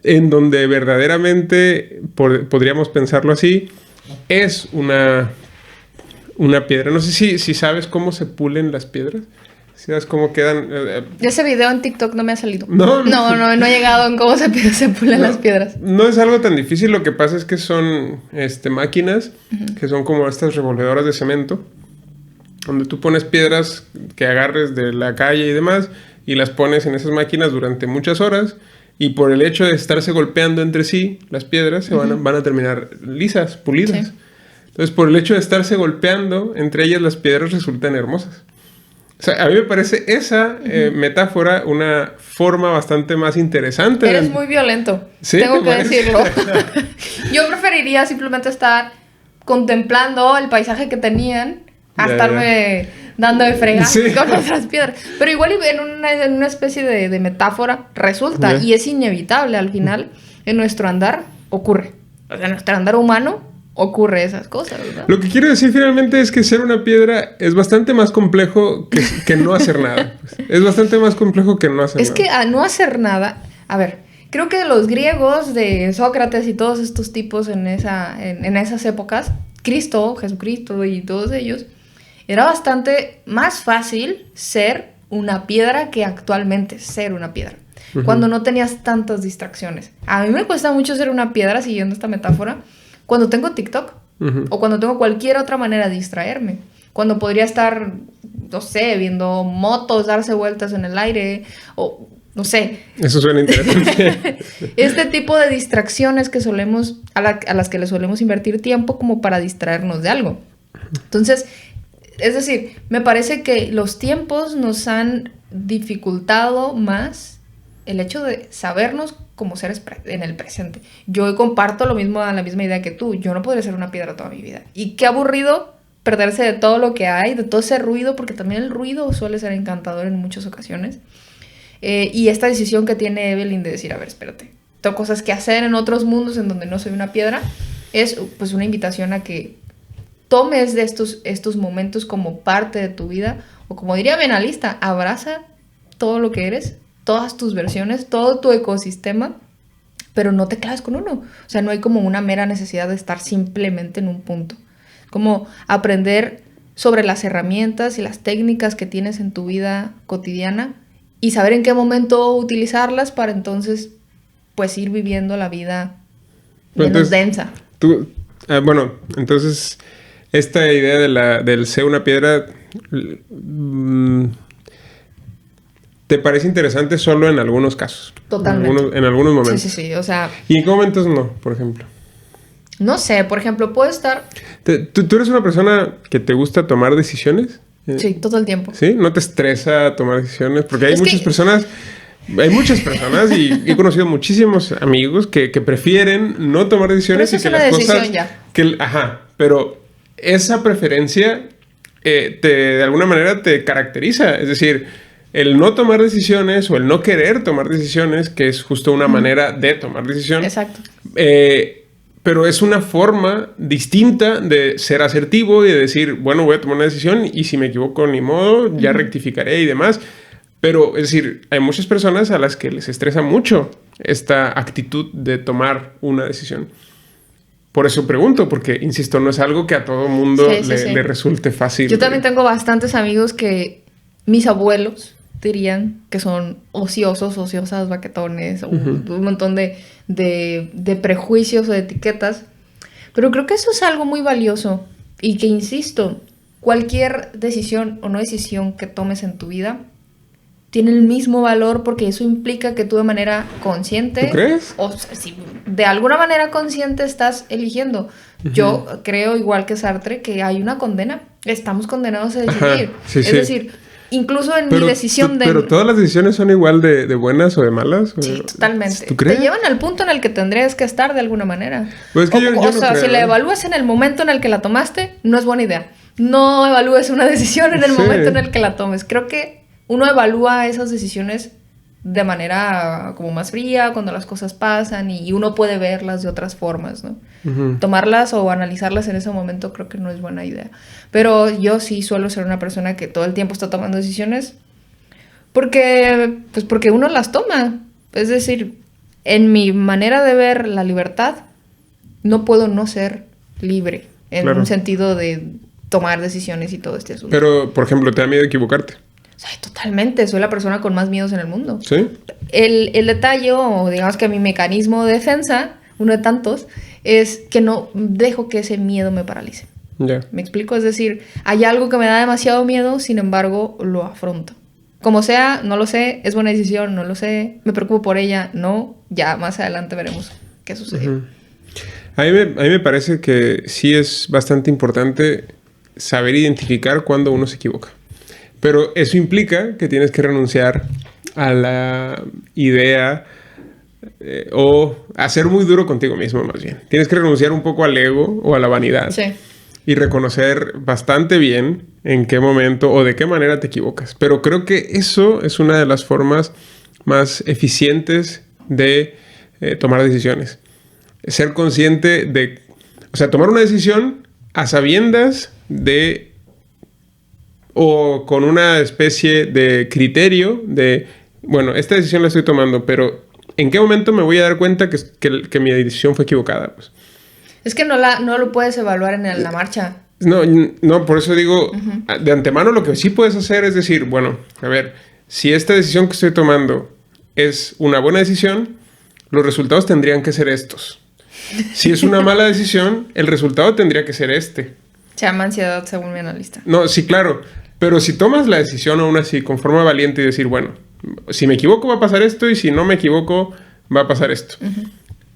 en donde verdaderamente, podríamos pensarlo así, es una piedra. No sé si sabes cómo se pulen las piedras. ¿Sabes cómo quedan? Ese video en TikTok no me ha salido. No he llegado en cómo se pulen las piedras. No es algo tan difícil. Lo que pasa es que son máquinas que son como estas revolvedoras de cemento, donde tú pones piedras que agarres de la calle y demás, y las pones en esas máquinas durante muchas horas. Y por el hecho de estarse golpeando entre sí, las piedras van a terminar lisas, pulidas. Sí. Entonces, por el hecho de estarse golpeando entre ellas, las piedras resultan hermosas. O sea, a mí me parece esa metáfora una forma bastante más interesante. Eres muy violento, ¿sí? Tengo que decirlo. Yo preferiría simplemente estar contemplando el paisaje que tenían a estarme dando de fregar con otras piedras. Pero igual en una especie de metáfora resulta, y es inevitable al final, en nuestro andar ocurre. O sea, en nuestro andar humano ocurre esas cosas, ¿verdad? Lo que quiero decir finalmente es que ser una piedra es bastante más complejo que no hacer nada. Es bastante más complejo que no hacer nada. Es que a no hacer nada... A ver, creo que los griegos de Sócrates y todos estos tipos en esas épocas, Jesucristo y todos ellos, era bastante más fácil ser una piedra que actualmente ser una piedra. Cuando no tenías tantas distracciones. A mí me cuesta mucho ser una piedra, siguiendo esta metáfora, cuando tengo TikTok o cuando tengo cualquier otra manera de distraerme. Cuando podría estar, no sé, viendo motos darse vueltas en el aire o no sé. Eso suena interesante. Este tipo de distracciones que a las que le solemos invertir tiempo como para distraernos de algo. Entonces, es decir, me parece que los tiempos nos han dificultado más el hecho de sabernos como seres en el presente. Yo comparto la misma idea que tú. Yo no podría ser una piedra toda mi vida. Y qué aburrido perderse de todo lo que hay, de todo ese ruido, porque también el ruido suele ser encantador en muchas ocasiones. Y esta decisión que tiene Evelyn de decir, a ver, espérate, tengo cosas que hacer en otros mundos en donde no soy una piedra, es pues una invitación a que tomes de estos momentos como parte de tu vida, o como diría Benalista, abraza todo lo que eres, todas tus versiones, todo tu ecosistema, pero no te claves con uno. O sea, no hay como una mera necesidad de estar simplemente en un punto. Como aprender sobre las herramientas y las técnicas que tienes en tu vida cotidiana y saber en qué momento utilizarlas para entonces pues ir viviendo la vida menos densa. Entonces esta idea del ser una piedra ¿te parece interesante solo en algunos casos? Totalmente. En algunos momentos. Sí, o sea... ¿Y en qué momentos no, por ejemplo? No sé, por ejemplo, puedo estar... ¿Tú eres una persona que te gusta tomar decisiones? Sí, todo el tiempo. ¿Sí? ¿No te estresa tomar decisiones? Porque hay muchas personas... Hay muchas personas y he conocido muchísimos amigos que prefieren no tomar decisiones. Pero eso es una decisión ya. Pero esa preferencia de alguna manera te caracteriza. Es decir, el no tomar decisiones o el no querer tomar decisiones, que es justo una manera de tomar decisiones. Exacto. Pero es una forma distinta de ser asertivo y de decir, bueno, voy a tomar una decisión y si me equivoco, ni modo, ya rectificaré y demás. Pero, es decir, hay muchas personas a las que les estresa mucho esta actitud de tomar una decisión. Por eso pregunto, porque, insisto, no es algo que a todo mundo le resulte fácil. Yo también tengo bastantes amigos que mis abuelos dirían que son ociosos, ociosas, baquetones, un montón de prejuicios o de etiquetas. Pero creo que eso es algo muy valioso y que, insisto, cualquier decisión o no decisión que tomes en tu vida tiene el mismo valor porque eso implica que tú de manera consciente... ¿Tú crees? O sea, si de alguna manera consciente estás eligiendo. Yo creo, igual que Sartre, que hay una condena. Estamos condenados a decidir. Sí, es decir, incluso en mi decisión de... Pero todas las decisiones son igual de buenas o de malas. Sí, totalmente. ¿Tú crees? Te llevan al punto en el que tendrías que estar de alguna manera. Pues es que yo no creo, si la evalúas en el momento en el que la tomaste, no es buena idea. No evalúes una decisión en el momento en el que la tomes. Creo que uno evalúa esas decisiones de manera como más fría, cuando las cosas pasan y uno puede verlas de otras formas, ¿no? Uh-huh. Tomarlas o analizarlas en ese momento creo que no es buena idea. Pero yo sí suelo ser una persona que todo el tiempo está tomando decisiones porque uno las toma. Es decir, en mi manera de ver la libertad, no puedo no ser libre en un sentido de tomar decisiones y todo este asunto. Pero, por ejemplo, ¿te da miedo equivocarte? Ay, totalmente, soy la persona con más miedos en el mundo. ¿Sí? El detalle, o digamos que mi mecanismo de defensa, uno de tantos, es que no dejo que ese miedo me paralice. Yeah. ¿Me explico? Es decir, hay algo que me da demasiado miedo, sin embargo, lo afronto. Como sea, no lo sé, es buena decisión, no lo sé, me preocupo por ella, no, ya más adelante veremos qué sucedió. Uh-huh. A mí me parece que sí es bastante importante saber identificar cuando uno se equivoca. Pero eso implica que tienes que renunciar a la idea o a ser muy duro contigo mismo, más bien. Tienes que renunciar un poco al ego o a la vanidad. Sí. Y reconocer bastante bien en qué momento o de qué manera te equivocas. Pero creo que eso es una de las formas más eficientes de tomar decisiones. Ser consciente de... O sea, tomar una decisión a sabiendas de... o con una especie de criterio de, bueno, esta decisión la estoy tomando, pero ¿en qué momento me voy a dar cuenta que mi decisión fue equivocada? Pues, es que no lo puedes evaluar en la marcha. No, por eso digo, de antemano lo que sí puedes hacer es decir, bueno, a ver, si esta decisión que estoy tomando es una buena decisión, los resultados tendrían que ser estos. Si es una mala decisión, el resultado tendría que ser este. Se llama ansiedad según mi analista. No, sí, claro. Pero si tomas la decisión aún así con forma valiente y decir, bueno, si me equivoco va a pasar esto y si no me equivoco va a pasar esto. Uh-huh.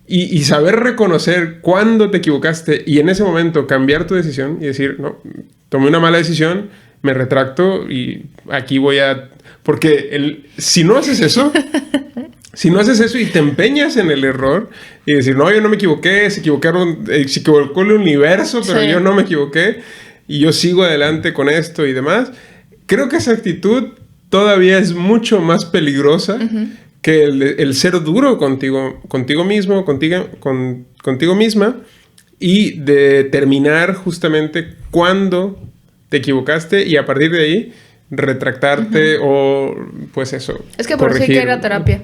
Y saber reconocer cuándo te equivocaste y en ese momento cambiar tu decisión y decir, no, tomé una mala decisión, me retracto y aquí voy a... Porque si no haces eso y te empeñas en el error y decir, no, yo no me equivoqué, se equivocó el universo, pero sí, yo no me equivoqué y yo sigo adelante con esto y demás, creo que esa actitud todavía es mucho más peligrosa que el ser duro contigo mismo, contigo misma y determinar justamente cuándo te equivocaste y a partir de ahí retractarte o pues eso. Es que por eso hay que ir a terapia.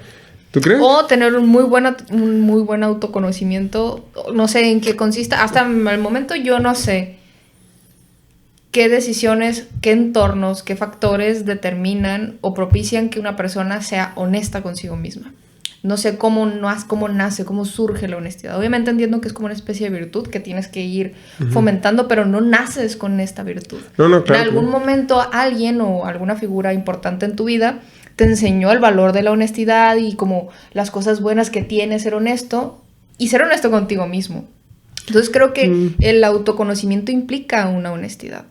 ¿Tú crees? O tener un muy buen autoconocimiento. No sé en qué consista. Hasta el momento yo no sé qué decisiones, qué entornos, qué factores determinan o propician que una persona sea honesta consigo misma. No sé cómo nace, cómo surge la honestidad. Obviamente entiendo que es como una especie de virtud que tienes que ir fomentando, pero no naces con esta virtud. No, claro, en algún momento alguien o alguna figura importante en tu vida te enseñó el valor de la honestidad y como las cosas buenas que tiene ser honesto y ser honesto contigo mismo. Entonces creo que el autoconocimiento implica una honestidad.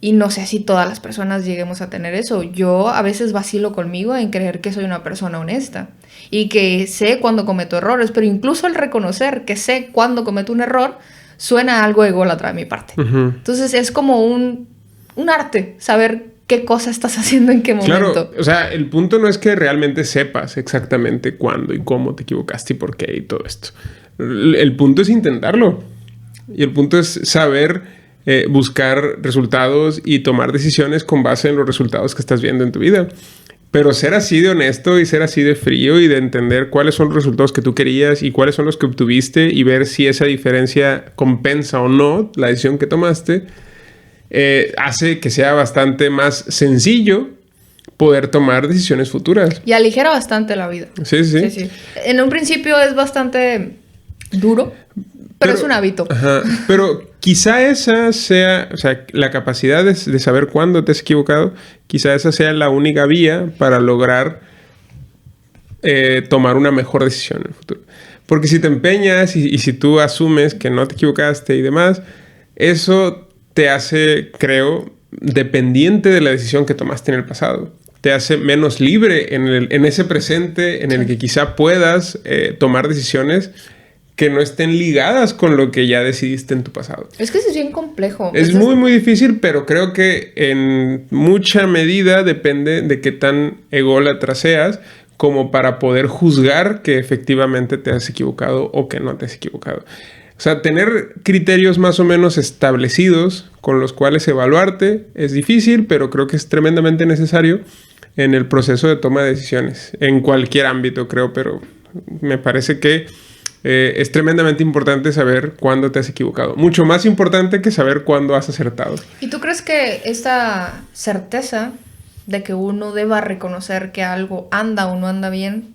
Y no sé si todas las personas lleguemos a tener eso. Yo a veces vacilo conmigo en creer que soy una persona honesta y que sé cuándo cometo errores, pero incluso el reconocer que sé cuándo cometo un error suena algo ególatra de mi parte. Entonces es como un arte saber qué cosa estás haciendo en qué momento. Claro, o sea, el punto no es que realmente sepas exactamente cuándo y cómo te equivocaste y por qué y todo esto. El punto es intentarlo. Y el punto es saber buscar resultados y tomar decisiones con base en los resultados que estás viendo en tu vida. Pero ser así de honesto y ser así de frío y de entender cuáles son los resultados que tú querías y cuáles son los que obtuviste y ver si esa diferencia compensa o no la decisión que tomaste, hace que sea bastante más sencillo poder tomar decisiones futuras. Y aligera bastante la vida. Sí. En un principio es bastante duro, pero es un hábito. Ajá, pero quizá esa sea, o sea, la capacidad de saber cuándo te has equivocado, quizá esa sea la única vía para lograr tomar una mejor decisión en el futuro. Porque si te empeñas y si tú asumes que no te equivocaste y demás, eso te hace, creo, dependiente de la decisión que tomaste en el pasado. Te hace menos libre en ese presente en el que quizá puedas tomar decisiones que no estén ligadas con lo que ya decidiste en tu pasado. Es que eso es bien complejo. Es muy, muy difícil, pero creo que en mucha medida depende de qué tan ególatra seas como para poder juzgar que efectivamente te has equivocado o que no te has equivocado. O sea, tener criterios más o menos establecidos con los cuales evaluarte es difícil, pero creo que es tremendamente necesario en el proceso de toma de decisiones. En cualquier ámbito, creo, pero me parece que es tremendamente importante saber cuándo te has equivocado. Mucho más importante que saber cuándo has acertado. ¿Y tú crees que esta certeza de que uno deba reconocer que algo anda o no anda bien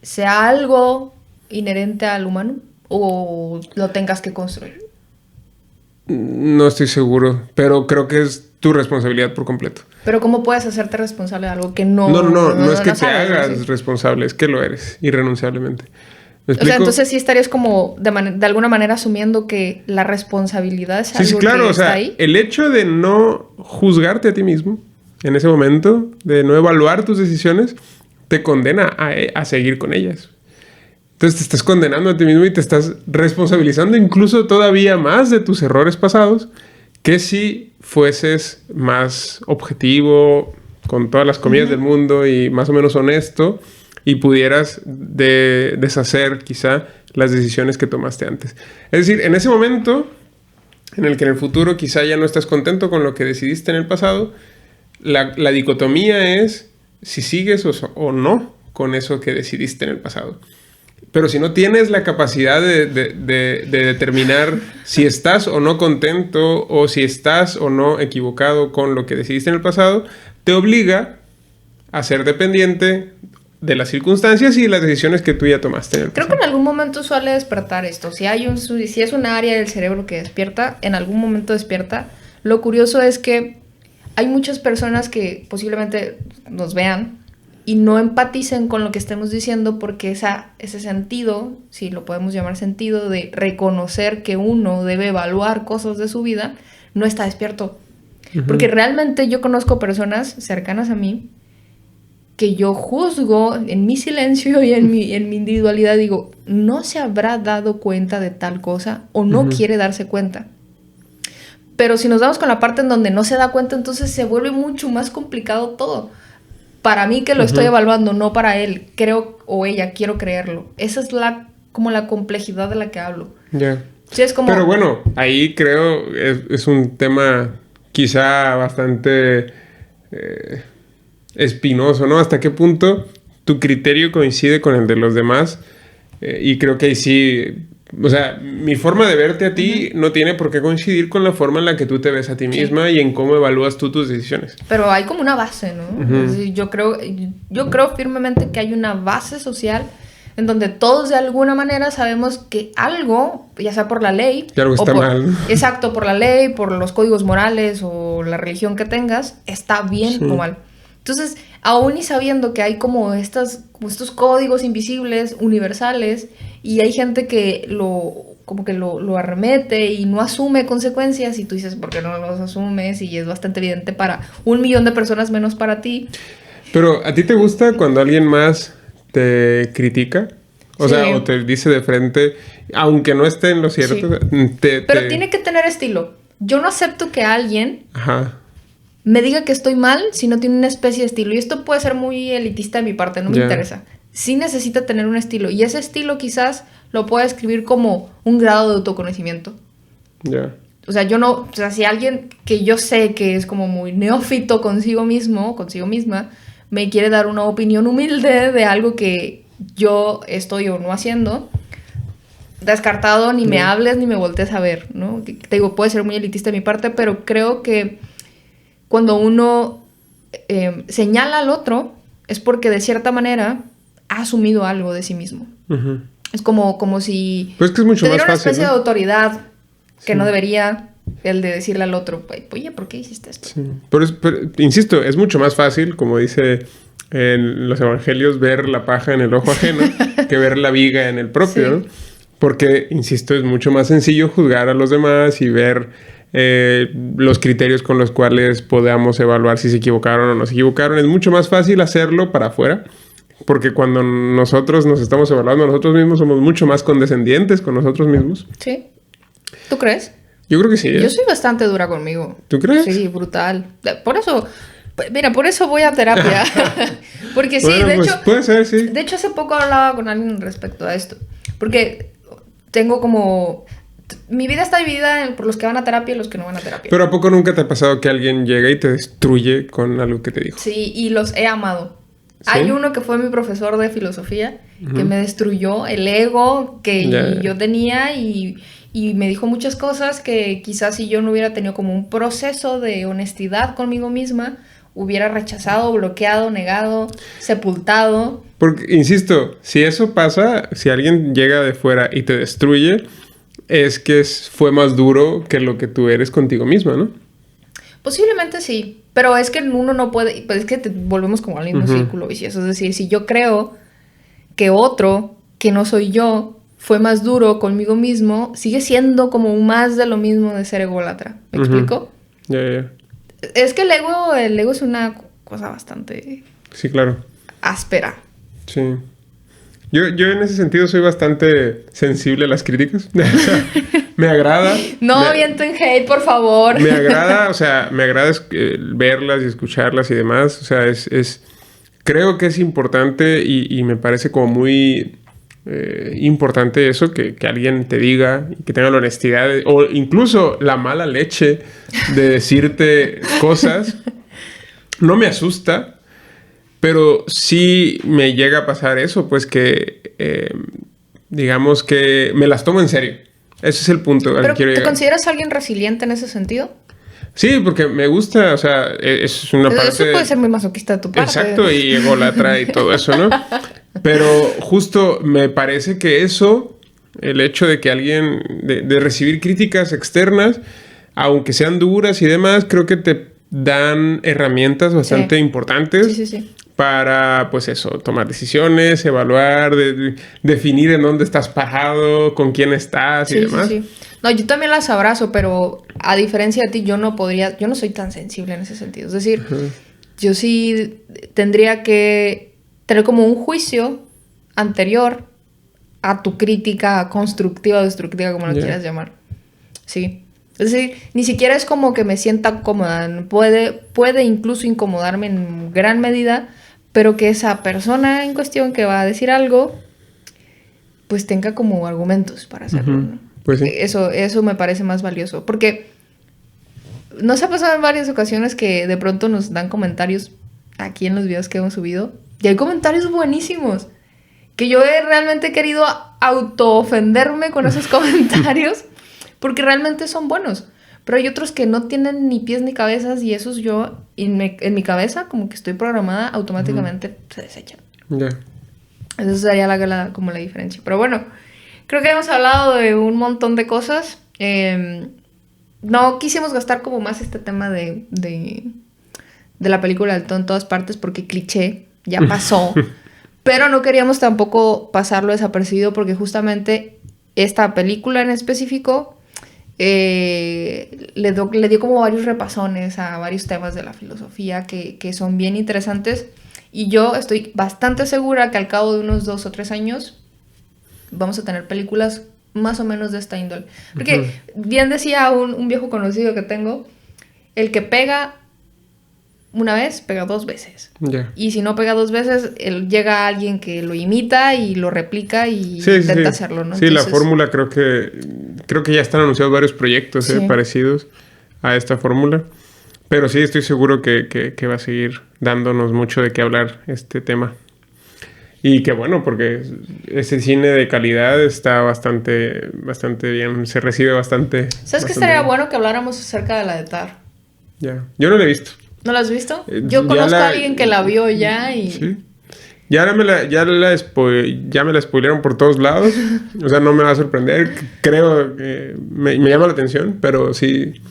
sea algo inherente al humano o lo tengas que construir? No estoy seguro, pero creo que es tu responsabilidad por completo. Pero ¿cómo puedes hacerte responsable de algo que no... No es que te sabes, hagas ¿sí? responsable, es que lo eres, irrenunciablemente. ¿Me O sea, explico? entonces sí estarías como de alguna manera asumiendo que la responsabilidad es algo Sí, claro, que o sea, está ahí. el hecho de no juzgarte a ti mismo en ese momento, de no evaluar tus decisiones, te condena a seguir con ellas. Entonces te estás condenando a ti mismo y te estás responsabilizando incluso todavía más de tus errores pasados que si fueses más objetivo, con todas las comillas del mundo y más o menos honesto y pudieras deshacer quizá las decisiones que tomaste antes. Es decir, en ese momento en el que en el futuro quizá ya no estás contento con lo que decidiste en el pasado, la dicotomía es si sigues o no con eso que decidiste en el pasado. Pero si no tienes la capacidad de determinar si estás o no contento o si estás o no equivocado con lo que decidiste en el pasado, te obliga a ser dependiente de las circunstancias y de las decisiones que tú ya tomaste en el pasado. Creo que en algún momento suele despertar esto. Si es un área del cerebro que despierta, en algún momento despierta. Lo curioso es que hay muchas personas que posiblemente nos vean y no empaticen con lo que estemos diciendo porque ese sentido, si lo podemos llamar sentido, de reconocer que uno debe evaluar cosas de su vida, no está despierto. Uh-huh. Porque realmente yo conozco personas cercanas a mí que yo juzgo en mi silencio y en mi individualidad, digo, no se habrá dado cuenta de tal cosa o no quiere darse cuenta. Pero si nos damos con la parte en donde no se da cuenta, entonces se vuelve mucho más complicado todo. Para mí que lo estoy evaluando, no para él, creo, o ella, quiero creerlo. Esa es como la complejidad de la que hablo. Ya. Yeah. Sí, es como... Pero bueno, ahí creo es un tema quizá bastante espinoso, ¿no? ¿Hasta qué punto tu criterio coincide con el de los demás? Y creo que ahí sí... O sea, mi forma de verte a ti no tiene por qué coincidir con la forma en la que tú te ves a ti misma y en cómo evalúas tú tus decisiones. Pero hay como una base, ¿no? Es decir, yo creo firmemente que hay una base social en donde todos de alguna manera sabemos que algo, ya sea por la ley... Que algo está mal, ¿no? Exacto, por la ley, por los códigos morales o la religión que tengas, está bien o mal. Entonces, aún y sabiendo que hay como estos códigos invisibles, universales, y hay gente que lo arremete y no asume consecuencias, y tú dices, ¿por qué no los asumes? Y es bastante evidente para 1 millón de personas menos para ti. Pero, ¿a ti te gusta cuando alguien más te critica? O sea, o te dice de frente, aunque no esté en lo cierto. Sí. Pero tiene que tener estilo. Yo no acepto que alguien... Ajá. me diga que estoy mal si no tiene una especie de estilo. Y esto puede ser muy elitista de mi parte, no me interesa. Sí necesita tener un estilo. Y ese estilo quizás lo pueda escribir como un grado de autoconocimiento. Ya. O sea, si alguien que yo sé que es como muy neófito consigo mismo, consigo misma, me quiere dar una opinión humilde de algo que yo estoy o no haciendo, descartado, ni me hables ni me voltees a ver, ¿no? Te digo, puede ser muy elitista de mi parte, pero creo que cuando uno señala al otro, es porque de cierta manera ha asumido algo de sí mismo. Uh-huh. Es como si pues que es mucho te diera más una fácil, especie ¿no? de autoridad que no debería, el de decirle al otro, oye, ¿por qué hiciste esto? Sí. Pero, insisto, es mucho más fácil, como dice en los evangelios, ver la paja en el ojo ajeno que ver la viga en el propio, ¿no? Porque, insisto, es mucho más sencillo juzgar a los demás y ver los criterios con los cuales podamos evaluar si se equivocaron o no se equivocaron. Es mucho más fácil hacerlo para afuera, porque cuando nosotros nos estamos evaluando a nosotros mismos, somos mucho más condescendientes con nosotros mismos. Sí. ¿Tú crees? Yo creo que sí. Yo soy bastante dura conmigo. ¿Tú crees? Sí, brutal. Por eso, mira, por eso voy a terapia. Porque sí, bueno, de pues, hecho... puede ser, sí. De hecho, hace poco hablaba con alguien respecto a esto. Porque tengo como... Mi vida está dividida por los que van a terapia y los que no van a terapia. Pero ¿a poco nunca te ha pasado que alguien llega y te destruye con algo que te dijo? Sí, y los he amado. ¿Sí? Hay uno que fue mi profesor de filosofía, que me destruyó el ego que yo tenía y me dijo muchas cosas que quizás si yo no hubiera tenido como un proceso de honestidad conmigo misma, hubiera rechazado, bloqueado, negado, sepultado. Porque, insisto, si eso pasa, si alguien llega de fuera y te destruye, es que fue más duro que lo que tú eres contigo misma, ¿no? Posiblemente sí, pero es que uno no puede, pues es que volvemos como al mismo círculo vicioso. Es decir, si yo creo que otro, que no soy yo, fue más duro conmigo mismo, sigue siendo como más de lo mismo de ser ególatra. ¿Me explico? Ya. Es que el ego es una cosa bastante... Sí, claro. áspera. Sí. Yo en ese sentido soy bastante sensible a las críticas. Me agrada. No avienten hate, por favor. Me agrada, o sea, me agrada verlas y escucharlas y demás. O sea, creo que es importante y me parece como muy importante eso, que alguien te diga y que tenga la honestidad o incluso la mala leche de decirte cosas. No me asusta. Pero sí me llega a pasar eso, pues que, digamos que me las tomo en serio. Ese es el punto al que quiero llegar. ¿Te consideras alguien resiliente en ese sentido? Sí, porque me gusta, o sea, es una parte... Eso puede ser muy masoquista de tu parte. Exacto, y ególatra y todo eso, ¿no? Pero justo me parece que eso, el hecho de que alguien, de recibir críticas externas, aunque sean duras y demás, creo que te dan herramientas bastante importantes. Sí. Para, pues eso, tomar decisiones, evaluar, definir en dónde estás parado, con quién estás y demás. Sí. No, yo también las abrazo, pero a diferencia de ti, yo no soy tan sensible en ese sentido. Es decir, yo sí tendría que tener como un juicio anterior a tu crítica constructiva o destructiva, como lo quieras llamar. Sí. Es decir, ni siquiera es como que me sienta cómoda. Puede incluso incomodarme en gran medida, pero que esa persona en cuestión que va a decir algo, pues tenga como argumentos para hacerlo, ¿no? Pues sí. Eso me parece más valioso. Porque nos ha pasado en varias ocasiones que de pronto nos dan comentarios aquí en los videos que hemos subido. Y hay comentarios buenísimos. Que yo he realmente querido auto-ofenderme con esos comentarios. Porque realmente son buenos. Pero hay otros que no tienen ni pies ni cabezas. Y esos yo, en mi cabeza, como que estoy programada, automáticamente se desechan. Ya. Esa sería como la diferencia. Pero bueno, creo que hemos hablado de un montón de cosas. No quisimos gastar como más este tema de la película del todo en todas partes porque cliché, ya pasó. Pero no queríamos tampoco pasarlo desapercibido porque justamente esta película en específico le dio como varios repasones a varios temas de la filosofía que son bien interesantes. Y yo estoy bastante segura que al cabo de unos 2 o 3 años vamos a tener películas más o menos de esta índole. Porque bien decía un viejo conocido que tengo, el que pega una vez, pega 2 veces. Yeah. Y si no pega 2 veces, llega alguien que lo imita y lo replica y intenta hacerlo, ¿no? Sí, entonces, la fórmula creo que ya están anunciados varios proyectos parecidos a esta fórmula. Pero sí, estoy seguro que va a seguir dándonos mucho de qué hablar este tema. Y que bueno, porque ese cine de calidad está bastante bien, se recibe bastante. ¿Sabes qué estaría bueno que habláramos acerca de la de Tar? Ya, yo no la he visto. ¿No la has visto? Yo conozco a alguien que la vio ya y... Sí. Ya me la spoilearon por todos lados. O sea, no me va a sorprender. Creo que me llama la atención, pero sí...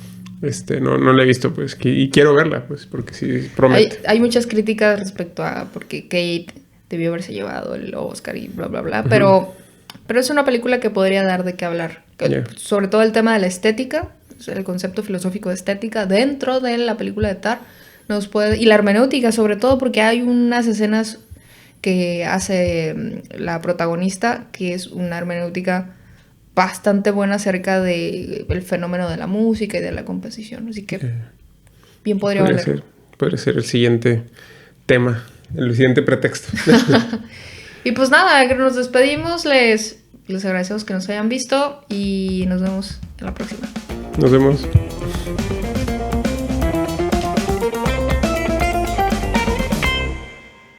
no la he visto, pues. Y quiero verla, pues, porque sí promete. Hay muchas críticas respecto a porque Kate debió haberse llevado el Oscar y bla, bla, bla. Pero es una película que podría dar de qué hablar. Sobre todo el tema de la estética el concepto filosófico de estética dentro de la película de Tar. Y la hermenéutica, sobre todo, porque hay unas escenas que hace la protagonista, que es una hermenéutica bastante buena acerca del fenómeno de la música y de la composición. Así que bien podría valer. Podría ser el siguiente tema, el siguiente pretexto. Y pues nada, que nos despedimos. Les agradecemos que nos hayan visto y nos vemos en la próxima. Nos vemos.